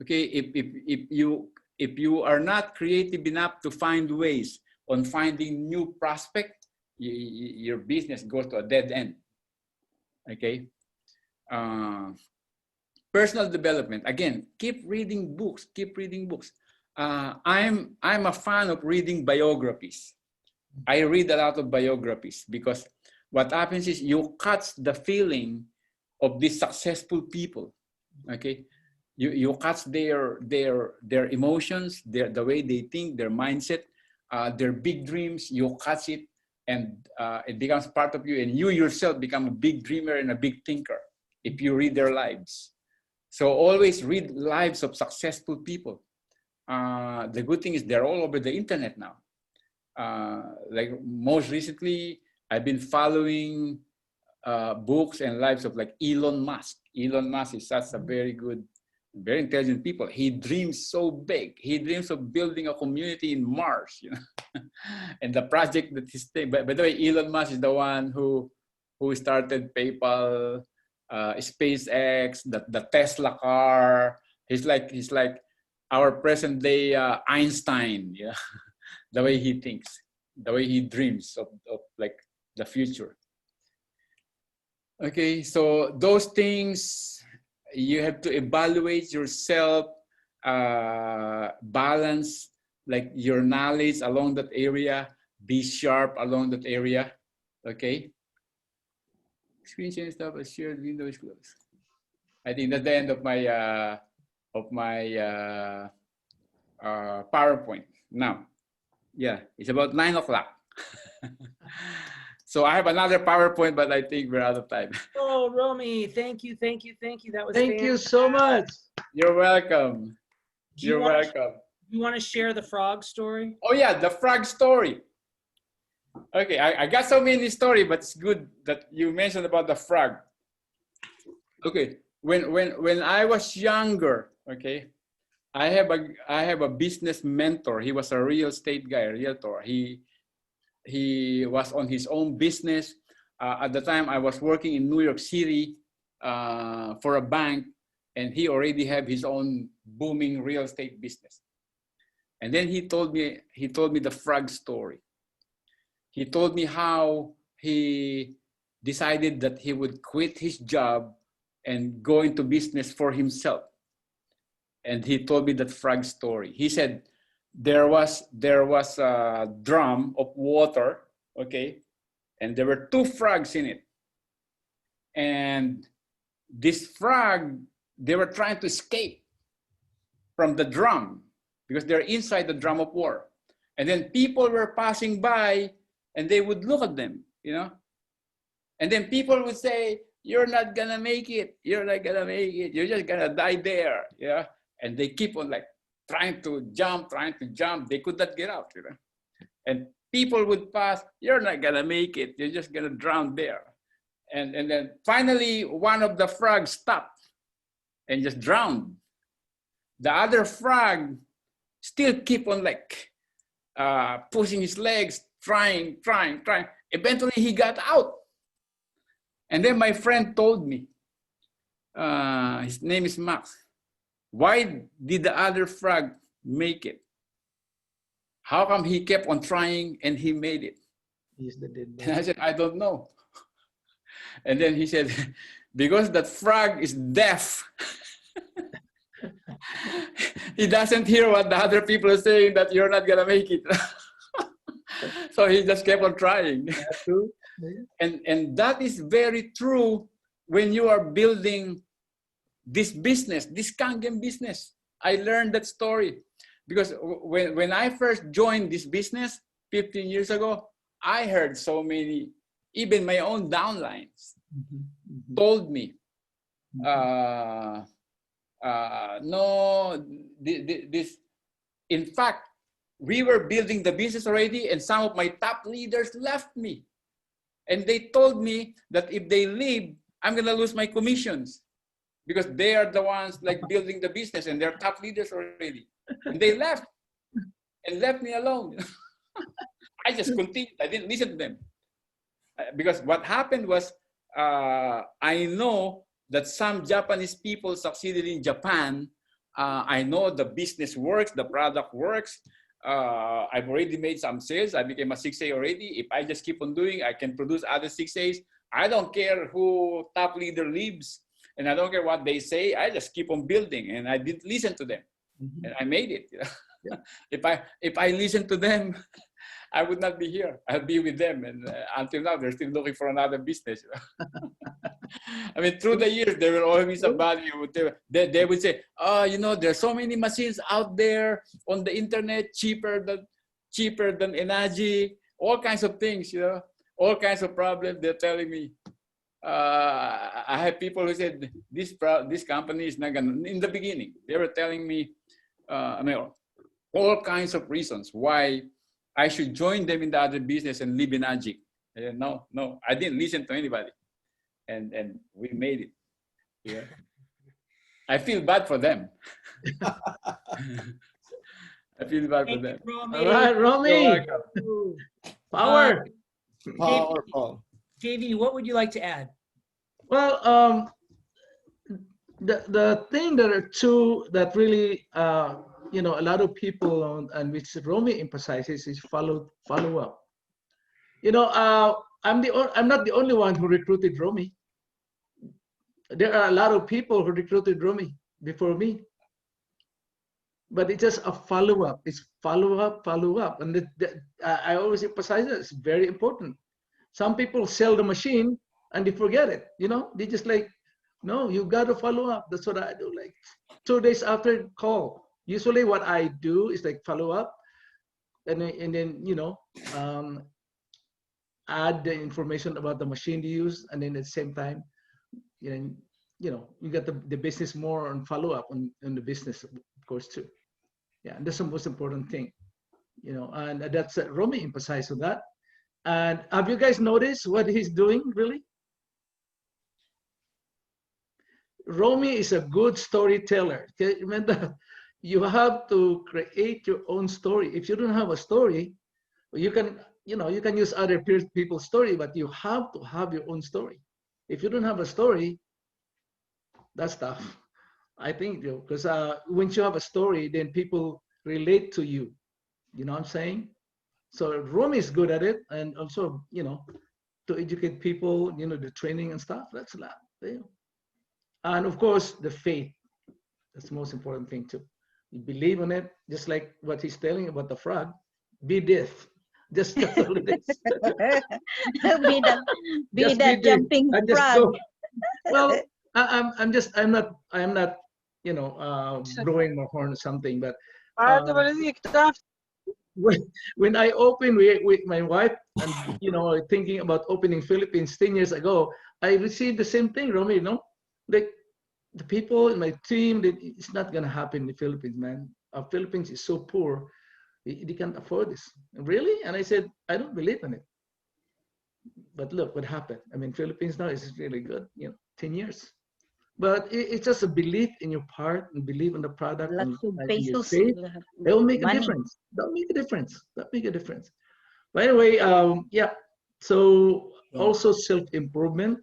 Okay, if you are not creative enough to find ways on finding new prospect, your business goes to a dead end. Okay. Personal development, again, keep reading books, keep reading books. I'm a fan of reading biographies. I read a lot of biographies because what happens is you catch the feeling of these successful people. Okay, you catch their emotions, the way they think, their mindset, their big dreams. You catch it, and it becomes part of you, and you yourself become a big dreamer and a big thinker if you read their lives. So always read lives of successful people. The good thing is they're all over the internet now. Like most recently, I've been following books and lives of like Elon Musk. Elon Musk is such a very good, very intelligent people. He dreams so big. He dreams of building a community in Mars, you know. And the project that he's taking. By the way, Elon Musk is the one who started PayPal, SpaceX, the Tesla car. He's like our present day Einstein. Yeah, the way he thinks, the way he dreams of like the future. Okay, so those things you have to evaluate yourself, balance like your knowledge along that area, be sharp along that area. Okay. Screen share stuff, a shared window is closed. I think that's the end of my PowerPoint. Now, yeah, it's about 9 o'clock. So I have another PowerPoint, but I think we're out of time. Oh, Romi, thank you, thank you, thank you. That was Thank you so much. You're welcome. Do you You're wanna- welcome. You want to share the frog story? Oh yeah, the frog story. Okay, I got so many stories, but it's good that you mentioned about the frog. Okay, when I was younger, okay, I have a business mentor. He was a real estate guy, a realtor. He was on his own business. At the time, I was working in New York City for a bank, and he already had his own booming real estate business. And then he told me the frog story. He told me how he decided that he would quit his job and go into business for himself. And he told me that frog story. He said there was a drum of water, okay, and there were 2 frogs in it. And this frog, they were trying to escape from the drum because they're inside the drum of water. And then people were passing by and they would look at them, you know. And then people would say, "You're not gonna make it. You're not gonna make it. You're just gonna die there." Yeah. And they keep on like trying to jump. They could not get out, you know. And people would pass, "You're not gonna make it. You're just gonna drown there." And then finally one of the frogs stopped and just drowned. The other frog still keep on like pushing his legs, trying. Eventually he got out. And then my friend told me, his name is Max, why did the other frog make it? How come he kept on trying and he made it? He's the dead And I said, I don't know. And then he said, because that frog is deaf. He doesn't hear what the other people are saying that you're not gonna make it. So he just kept on trying. And that is very true when you are building this business, this Kangen business. I learned that story because when I first joined this business 15 years ago, I heard so many, even my own downlines told me, no, this, in fact, we were building the business already and some of my top leaders left me. And they told me that if they leave, I'm gonna lose my commissions because they are the ones like building the business and they're top leaders already. And they left and left me alone. I just continued, I didn't listen to them. Because what happened was, I know that some Japanese people succeeded in Japan. I know the business works, the product works. I've already made some sales. I became a 6A already. If I just keep on doing, I can produce other 6As. I don't care who top leader leaves, and I don't care what they say. I just keep on building, and I did listen to them, and I made it. Yeah. If I listen to them, I would not be here. I'll be with them, and until now, they're still looking for another business. I mean, through the years, there will always be somebody who they would say, "Oh, you know, there's so many machines out there on the internet, cheaper than energy, all kinds of things, you know, all kinds of problems." They're telling me. I have people who said this company is not gonna. In the beginning, they were telling me, I mean, all kinds of reasons why I should join them in the other business and live in Ajik. No, I didn't listen to anybody, and we made it. Yeah, I feel bad for them. I feel bad for Thank you, them. Romy. All right, You're Romi, welcome. power. Powerful. JV, what would you like to add? Well, the thing that are two that really you know, a lot of people on, and which Romi emphasizes, is follow up. You know, I'm not the only one who recruited Romi. There are a lot of people who recruited Romi before me. But it's just a follow up. It's follow up, and I always emphasize that it's very important. Some people sell the machine and they forget it. You know, they just like, no, you got to follow up. That's what I do. Like 2 days after call. Usually, what I do is like follow up, and then you know, add the information about the machine you use, and then at the same time, you know, you get the business more on follow up on the business, of course, too. Yeah, and that's the most important thing, you know, and that's Romi emphasized on that. And have you guys noticed what he's doing, really? Romi is a good storyteller. Okay, remember, you have to create your own story. If you don't have a story, you can, you know, you can use other people's story, but you have to have your own story. If you don't have a story, that's tough. I think, you know, because once you have a story, then people relate to you. You know what I'm saying? So Romi is good at it, and also, you know, to educate people, you know, the training and stuff. That's a lot. You know. And of course, the faith. That's the most important thing too. You believe in it, just like what he's telling about the frog. Be this. Just totally this. be that Just be this. jumping And just frog. go. Well, I'm not, you know, blowing my horn or something, but when I opened with my wife, and you know, thinking about opening Philippines 10 years ago, I received the same thing, Romi. You know, like the people in my team, it's not gonna happen in the Philippines, man. Our Philippines is so poor, they can't afford this. Really? And I said, I don't believe in it. But look what happened. I mean, Philippines now is really good. You know, 10 years. But it's just a belief in your part and believe in the product and Lots of in your pesos. faith. It will make a Money. difference. That'll make a difference. That'll make a difference. But anyway, yeah. So also self-improvement.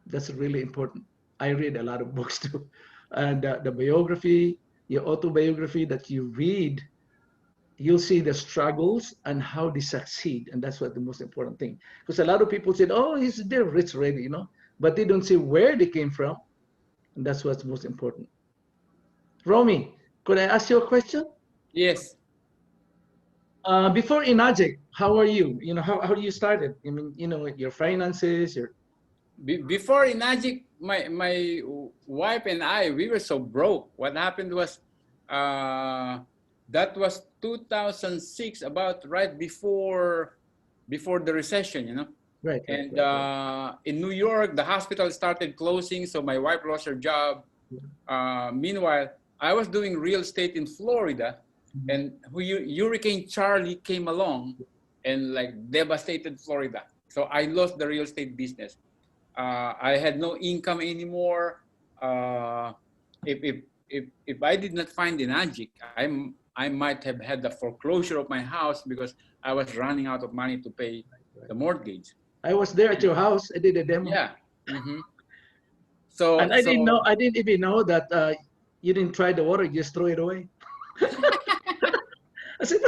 That's really important. I read a lot of books too. And the biography, your autobiography that you read, you'll see the struggles and how they succeed. And that's what the most important thing. Because a lot of people said, oh, they're rich already, you know, but they don't see where they came from. And that's what's most important. Romi, could I ask you a question? Yes. Before Inagic, how are you? You know, how do you started? I mean, you know, your finances, your... Before in Magic, my wife and I, we were so broke. What happened was, that was 2006, about right before the recession, you know. Right. And in New York, the hospital started closing, so my wife lost her job. Meanwhile, I was doing real estate in Florida, and Hurricane Charlie came along and like devastated Florida. So I lost the real estate business. I had no income anymore. If I did not find an Ajik, I might have had the foreclosure of my house because I was running out of money to pay the mortgage. I was there at your house. I did a demo. Yeah. So And I didn't know. I didn't even know that you didn't try the water. You just throw it away. I said,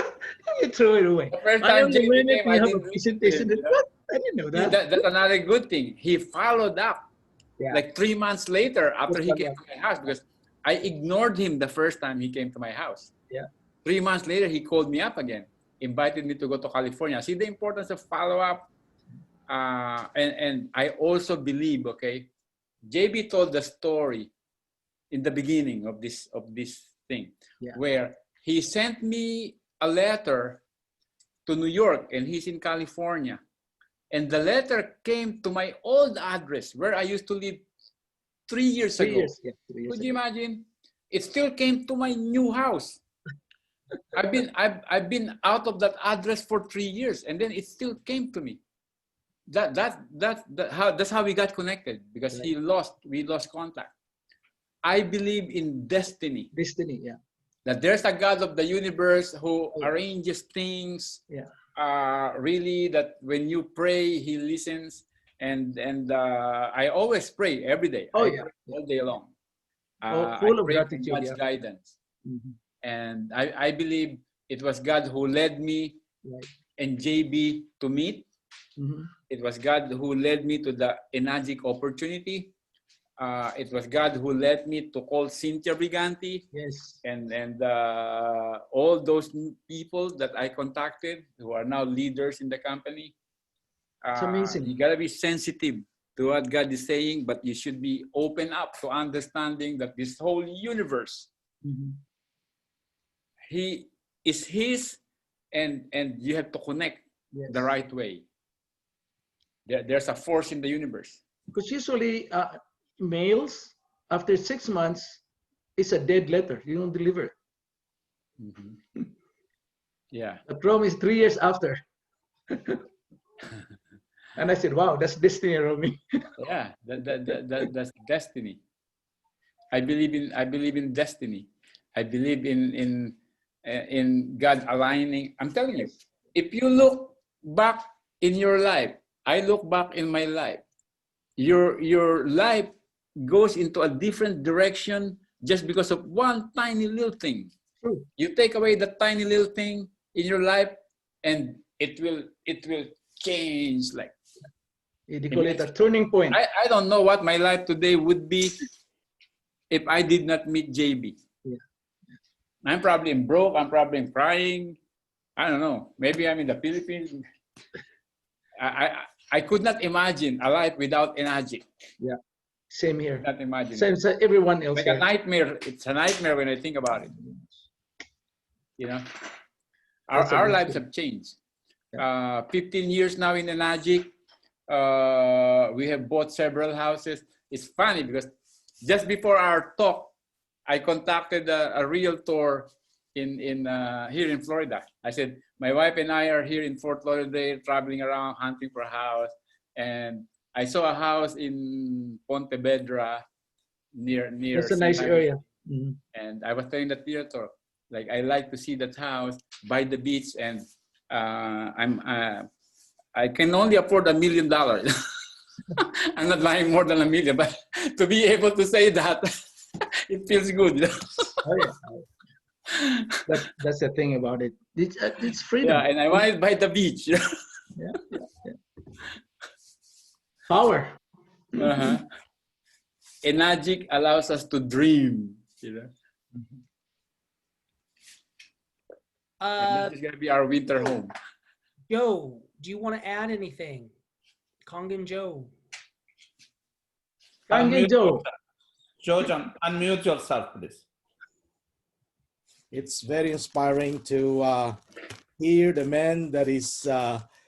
you throw it away. The first I time only JB when came, we I have a didn't presentation. listen, you know? What? I didn't know that. That's another good thing. He followed up Yeah. like 3 months later after he Good came follow-up. to my house, because I ignored him the first time he came to my house. Yeah. 3 months later, he called me up again, invited me to go to California. See the importance of follow-up. And I also believe, okay, JB told the story in the beginning of this thing, Yeah. where he sent me a letter to New York, and he's in California. And the letter came to my old address where I used to live 3 years 3 ago. years. Yeah, 3 years Could you ago. imagine? It still came to my new house. I've been out of that address for 3 years, and then it still came to me. That's how we got connected, because Right. we lost contact. I believe in destiny. Destiny. Yeah. That there's a God of the universe who Oh, yeah. arranges things. Yeah. Really, that when you pray, He listens. And I always pray every day. Oh, I yeah. pray all day long. Oh, I full of pray for gratitude. God's Yeah. guidance. Mhm. And I believe it was God who led me Right. and JB to meet. Mhm. It was God who led me to the Enagic opportunity. It was God who led me to call Cynthia Briganti, Yes. and all those people that I contacted who are now leaders in the company. It's amazing. You gotta be sensitive to what God is saying, but you should be open up to understanding that this whole universe, Mhm. He is His, and you have to connect Yes. the right way. There's a force in the universe. Because usually mails after 6 months is a dead letter. You don't deliver it. Mhm. Yeah. The problem is 3 years after. And I said, wow, that's destiny, Romi. Yeah, that's destiny. I believe in destiny. I believe in God aligning. I'm telling you, if you look back in your life, I look back in my life. Your life goes into a different direction just because of one tiny little thing. True. You take away the tiny little thing in your life, and it will change. Like, They call it a turning point. I don't know what my life today would be if I did not meet JB. Yeah. I'm probably broke. I'm probably crying. I don't know. Maybe I'm in the Philippines. I could not imagine a life without energy. Yeah. Same here. Not imagine. Same as everyone else Like a here. nightmare. It's a nightmare when I think about it. You know, That's our amazing. lives have changed. 15 years now in Enagic. We have bought several houses. It's funny because just before our talk, I contacted a realtor in here in Florida. I said, my wife and I are here in Fort Lauderdale, traveling around, hunting for a house. And I saw a house in Ponte Vedra near That's a nice Sea area. Highway. Mhm. And I was telling the realtor, like, I like to see that house by the beach, and I can only afford $1 million. I'm not buying more than $1 million, but to be able to say that, it feels good. You know? Oh, yeah. That's the thing about it. It's freedom. Yeah, and I want it by the beach. You know? Yeah. Power. Uh-huh. Enagic allows us to dream. You know, and this is gonna be our winter home. Joe, do you want to add anything? Kongan Joe. Kangen Joe. Jojan, unmute yourself, please. It's very inspiring to hear the man that is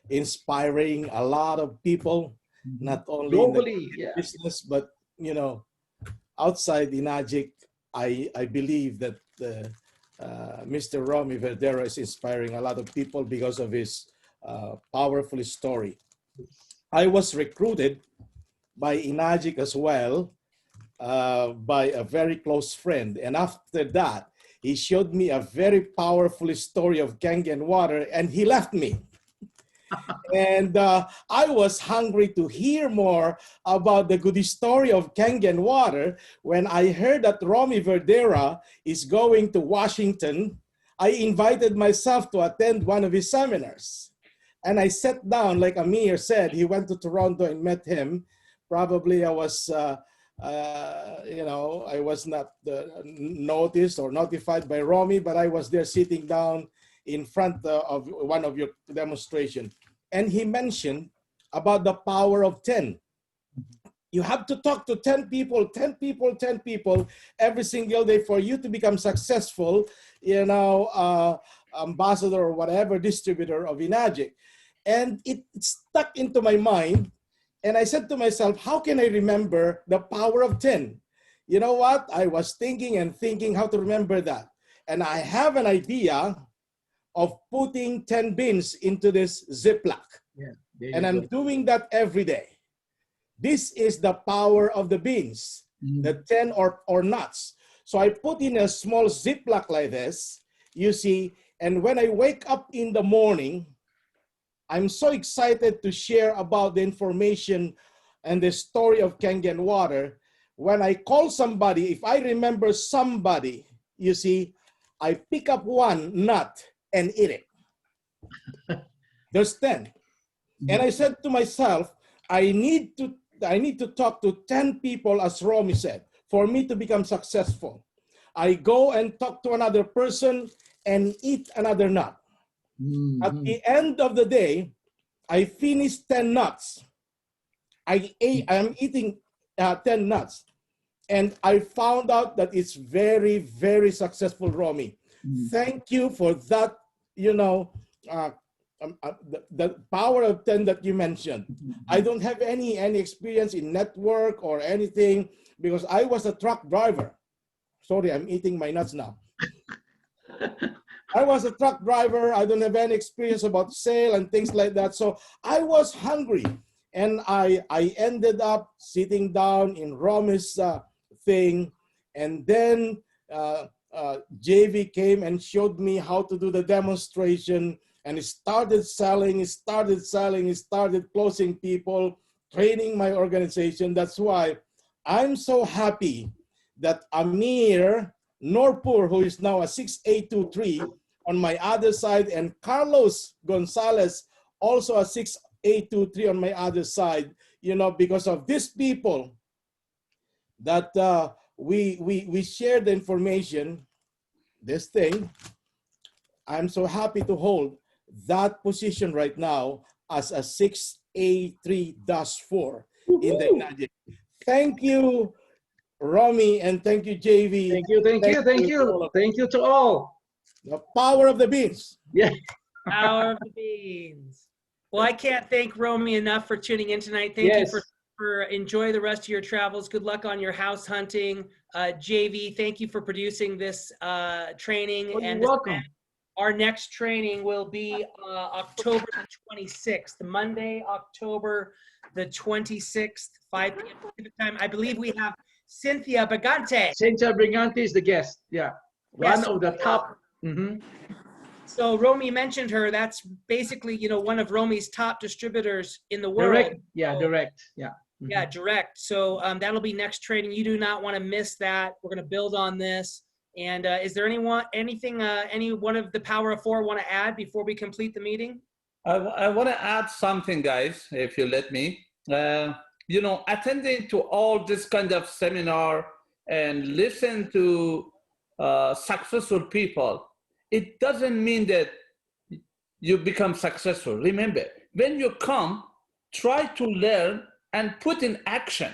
inspiring a lot of people, not only in the Globally, yeah. business, but outside Enagic. I believe that Mr. Romi Verdera is inspiring a lot of people because of his powerful story. I was recruited by Enagic as well, by a very close friend. And after that, he showed me a very powerful story of Kangen water, and he left me. And I was hungry to hear more about the good story of Kangen water. When I heard that Romi Verdera is going to Washington, I invited myself to attend one of his seminars. And I sat down, like Amir said, he went to Toronto and met him. Probably I was, I was not noticed or notified by Romi, but I was there sitting down in front of one of your demonstrations. And he mentioned about the power of 10. You have to talk to 10 people, 10 people, 10 people every single day for you to become successful, ambassador or whatever, distributor of Enagic. And it stuck into my mind. And I said to myself, how can I remember the power of 10? You know what? I was thinking and thinking how to remember that. And I have an idea of putting 10 bins into this Ziploc. Yeah, and I'm doing that every day. This is the power of the beans, the 10 or nuts. So I put in a small Ziploc like this, you see, and when I wake up in the morning, I'm so excited to share about the information and the story of Kangen water. When I call somebody, if I remember somebody, you see, I pick up one nut and eat it. There's 10. And I said to myself, I need to talk to 10 people, as Romi said, for me to become successful. I go and talk to another person and eat another nut. At the end of the day, I finished 10 nuts. I'm eating 10 nuts. And I found out that it's very, very successful, Romi. Thank you for that, the power of 10 that you mentioned. I don't have any experience in network or anything because I was a truck driver. Sorry, I'm eating my nuts now. I was a truck driver. I don't have any experience about sale and things like that. So I was hungry. And I ended up sitting down in Romi's thing. And then JV came and showed me how to do the demonstration. And he started selling, he started closing people, training my organization. That's why I'm so happy that Amir Norpur, who is now a 6823 on my other side, and Carlos Gonzalez, also a 6823 on my other side, because of these people that we share the information, this thing, I'm so happy to hold that position right now as a 6A3-4 in the Enagic. Thank you, Romi, and thank you, JV. Thank you. Thank you to all. The power of the beans. Yeah. Power of the beans. Well, I can't thank Romi enough for tuning in tonight. Thank you for enjoy the rest of your travels. Good luck on your house hunting. JV, thank you for producing this training. You're welcome. Our next training will be October the 26th, Monday, October the 26th, 5 p.m. Pacific time. I believe we have Cynthia Brigante. Cynthia Brigante is the guest. Yeah. One of the top. So Romi mentioned her. That's basically, one of Romi's top distributors in the world. Direct. Yeah, direct. Yeah. Yeah, direct. So that'll be next training. You do not want to miss that. We're going to build on this. And is there any one of the Power of Four want to add before we complete the meeting? I want to add something, guys, if you let me. Attending to all this kind of seminar and listen to successful people, it doesn't mean that you become successful. Remember, when you come, try to learn and put in action.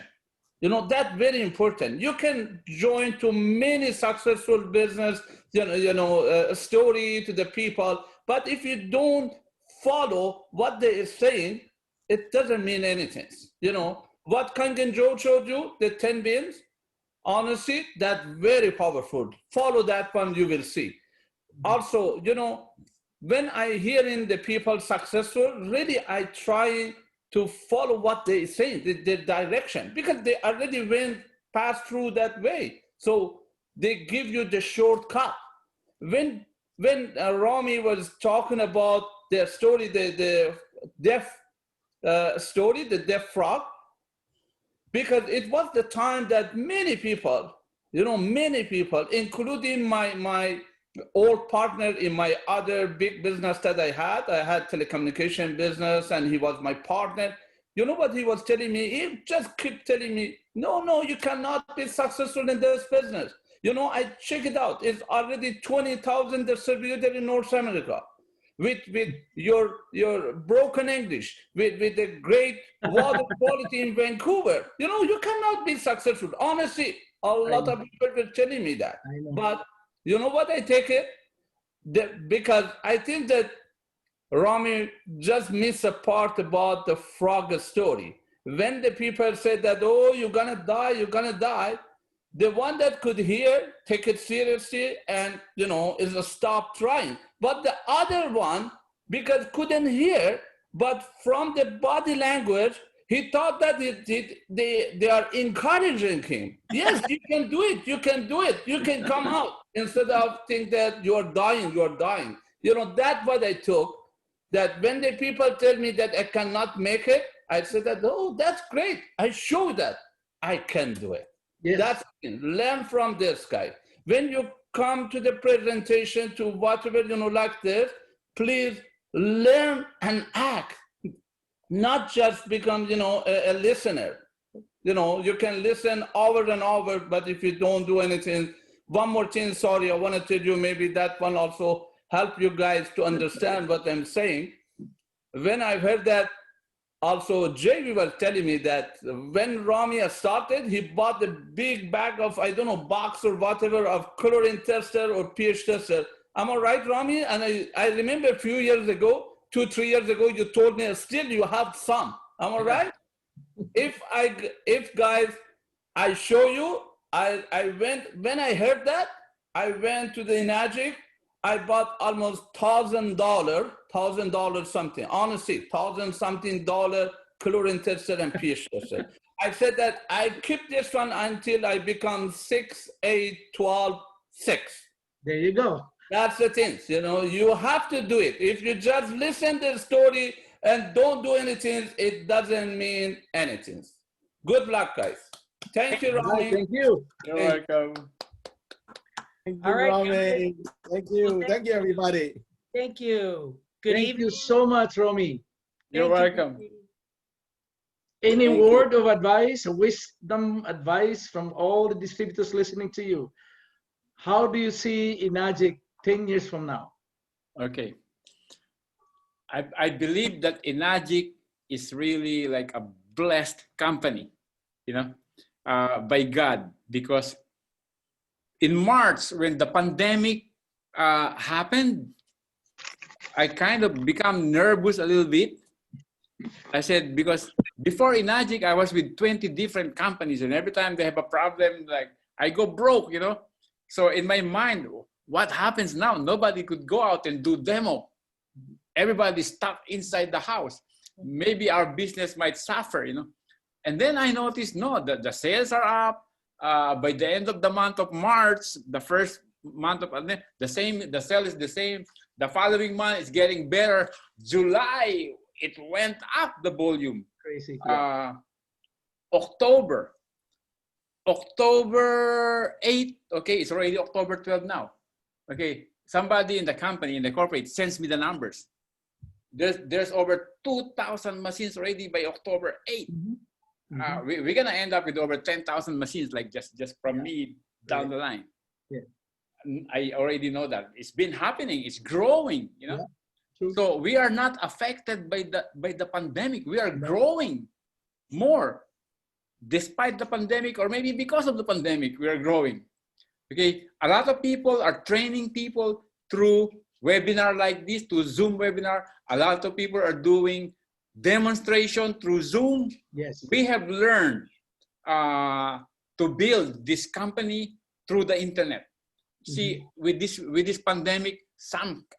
That's very important. You can join to many successful business, story to the people, but if you don't follow what they are saying, it doesn't mean anything. What Kangen Joe showed you, the 10 bins, honestly, that's very powerful. Follow that one, you will see. Also, when I hearing the people successful, really I try to follow what they say, the direction, because they already passed through that way. So they give you the shortcut. When Romi was talking about their story, the deaf story, the deaf frog, because it was the time that many people, many people, including my old partner in my other big business that I had telecommunication business, and he was my partner. You know what he was telling me? He just kept telling me, no, you cannot be successful in this business. I check it out. It's already 20,000 distributed in North America. With your broken English, with the great water quality in Vancouver, you cannot be successful. Honestly, a lot of people were telling me that. But you know what? I take it because I think that Romi just missed a part about the frog story. When the people said that, oh, you're gonna die, the one that could hear, take it seriously, and is a stop trying. But the other one, because couldn't hear, but from the body language, he thought that they are encouraging him. Yes, you can do it. You can do it. You can come out, instead of think that you're dying. That's what I took. That when the people tell me that I cannot make it, I said that, oh, that's great. I show that I can do it. Yes. That's it. Learn from this guy. When you come to the presentation, to whatever, like this, please learn and act, not just become, a listener. You can listen over and over, but if you don't do anything, one more thing, sorry, I want to tell you, maybe that one also help you guys to understand what I'm saying. When I heard that, also Jay was telling me that when Romi started, he bought the big bag of, I don't know, box or whatever of chlorine tester or pH tester. Am I right, Romi? And I remember a few years ago, 2-3 years ago, you told me still you have some. Am I right? If guys, I show you, I went, when I heard that, I went to the Enagic. I bought almost $1,000 something, honestly, $1,000 something chlorine tester and pH tester. I said that I keep this one until I become 6, 8, 12, 6. There you go. That's the thing, you have to do it. If you just listen to the story and don't do anything, it doesn't mean anything. Good luck, guys. Thank you, Romi. Thank you. You're welcome. Thank All you, right, Romi. guys. Thank you. Thank you, everybody. Thank you. Good Thank evening. you so much, Romi. You're Thank you. welcome. Any Thank word of advice, wisdom advice from all the distributors listening to you? How do you see Enagic 10 years from now? Okay. I believe that Enagic is really like a blessed company, by God, because in March, when the pandemic happened, I kind of become nervous a little bit. I said, because before Enagic, I was with 20 different companies, and every time they have a problem, like I go broke, So in my mind, what happens now? Nobody could go out and do demo. Everybody's stuck inside the house. Maybe our business might suffer, And then I noticed, no, the sales are up. By the end of the month of March, the first month of the sale is the same. The following month is getting better. July, it went up the volume. Crazy. October 8, okay, it's already October 12 now. Okay, somebody in the company, in the corporate, sends me the numbers. There's over 2,000 machines already by October 8. We're gonna end up with over 10,000 machines, like just from me down the line. Yeah. I already know that it's been happening. It's growing, So we are not affected by the pandemic. We are growing more, despite the pandemic, or maybe because of the pandemic. We are growing. Okay, a lot of people are training people through webinar like this, to Zoom webinar. A lot of people are doing demonstration through Zoom. Yes. We have learned to build this company through the internet. See, with this pandemic,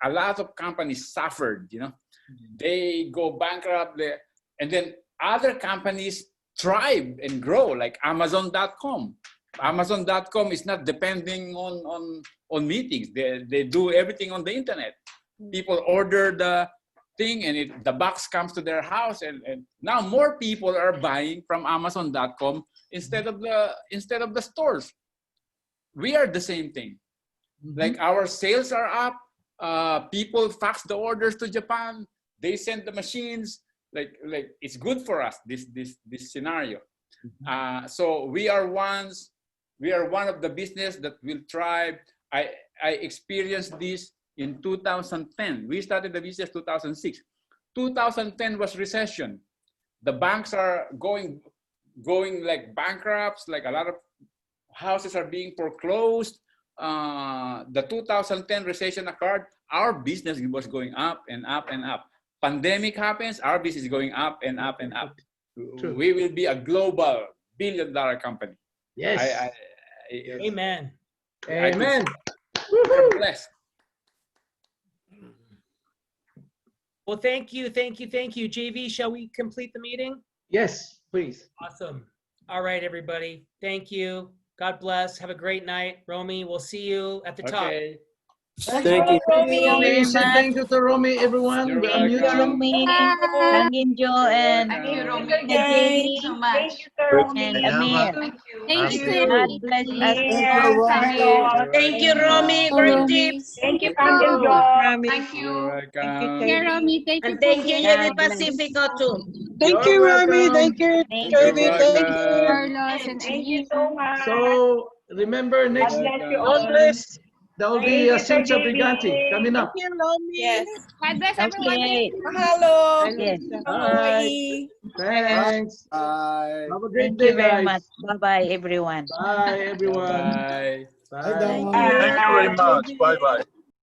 a lot of companies suffered. They go bankrupt, and then other companies thrive and grow, like Amazon.com. Amazon.com is not depending on meetings. They do everything on the internet. People order the thing, and the box comes to their house, and now more people are buying from Amazon.com instead of the stores. We are the same thing. Like our sales are up. People fax the orders to Japan. They send the machines. Like it's good for us. This scenario. So we are one of the business that will thrive. I experienced this in 2010. We started the business 2006. 2010 was recession. The banks are going like bankrupts. Like a lot of houses are being foreclosed. The 2010 recession occurred. Our business was going up and up and up. Pandemic happens. Our business is going up and up and up. True. We will be a global billion-dollar company. Yes. Amen. Amen. We're blessed. Well, thank you. JV, shall we complete the meeting? Yes, please. Awesome. All right, everybody. Thank you. God bless. Have a great night. Romy, we'll see you at the top. Okay. Thank you very much. Thank you to Romy, everyone. You're We're on welcome. YouTube. Romi, Kang Injo, and Thank you, Romi. Jamie, so much. and Amir. Thank you. God bless us all. Thank you, Romy, for your tips. Thank you, Thank you, Romi. Thank You're you. welcome. Yeah, Romy. Thank you. And thank you, Unit God bless. Pacifico, too. Thank you, Romy. Thank Thank You're you. welcome. Carlos and thank you so much. So remember, next there will be a Cincha Briganti coming up. Yes. God bless everyone. Okay. Mahalo. Yes. Bye. Thanks. Bye. Have a great Thank you day, very guys. much. Bye-bye, everyone. Bye, everyone. Bye. Bye, Bye. Dong. Thank you very much. Bye bye.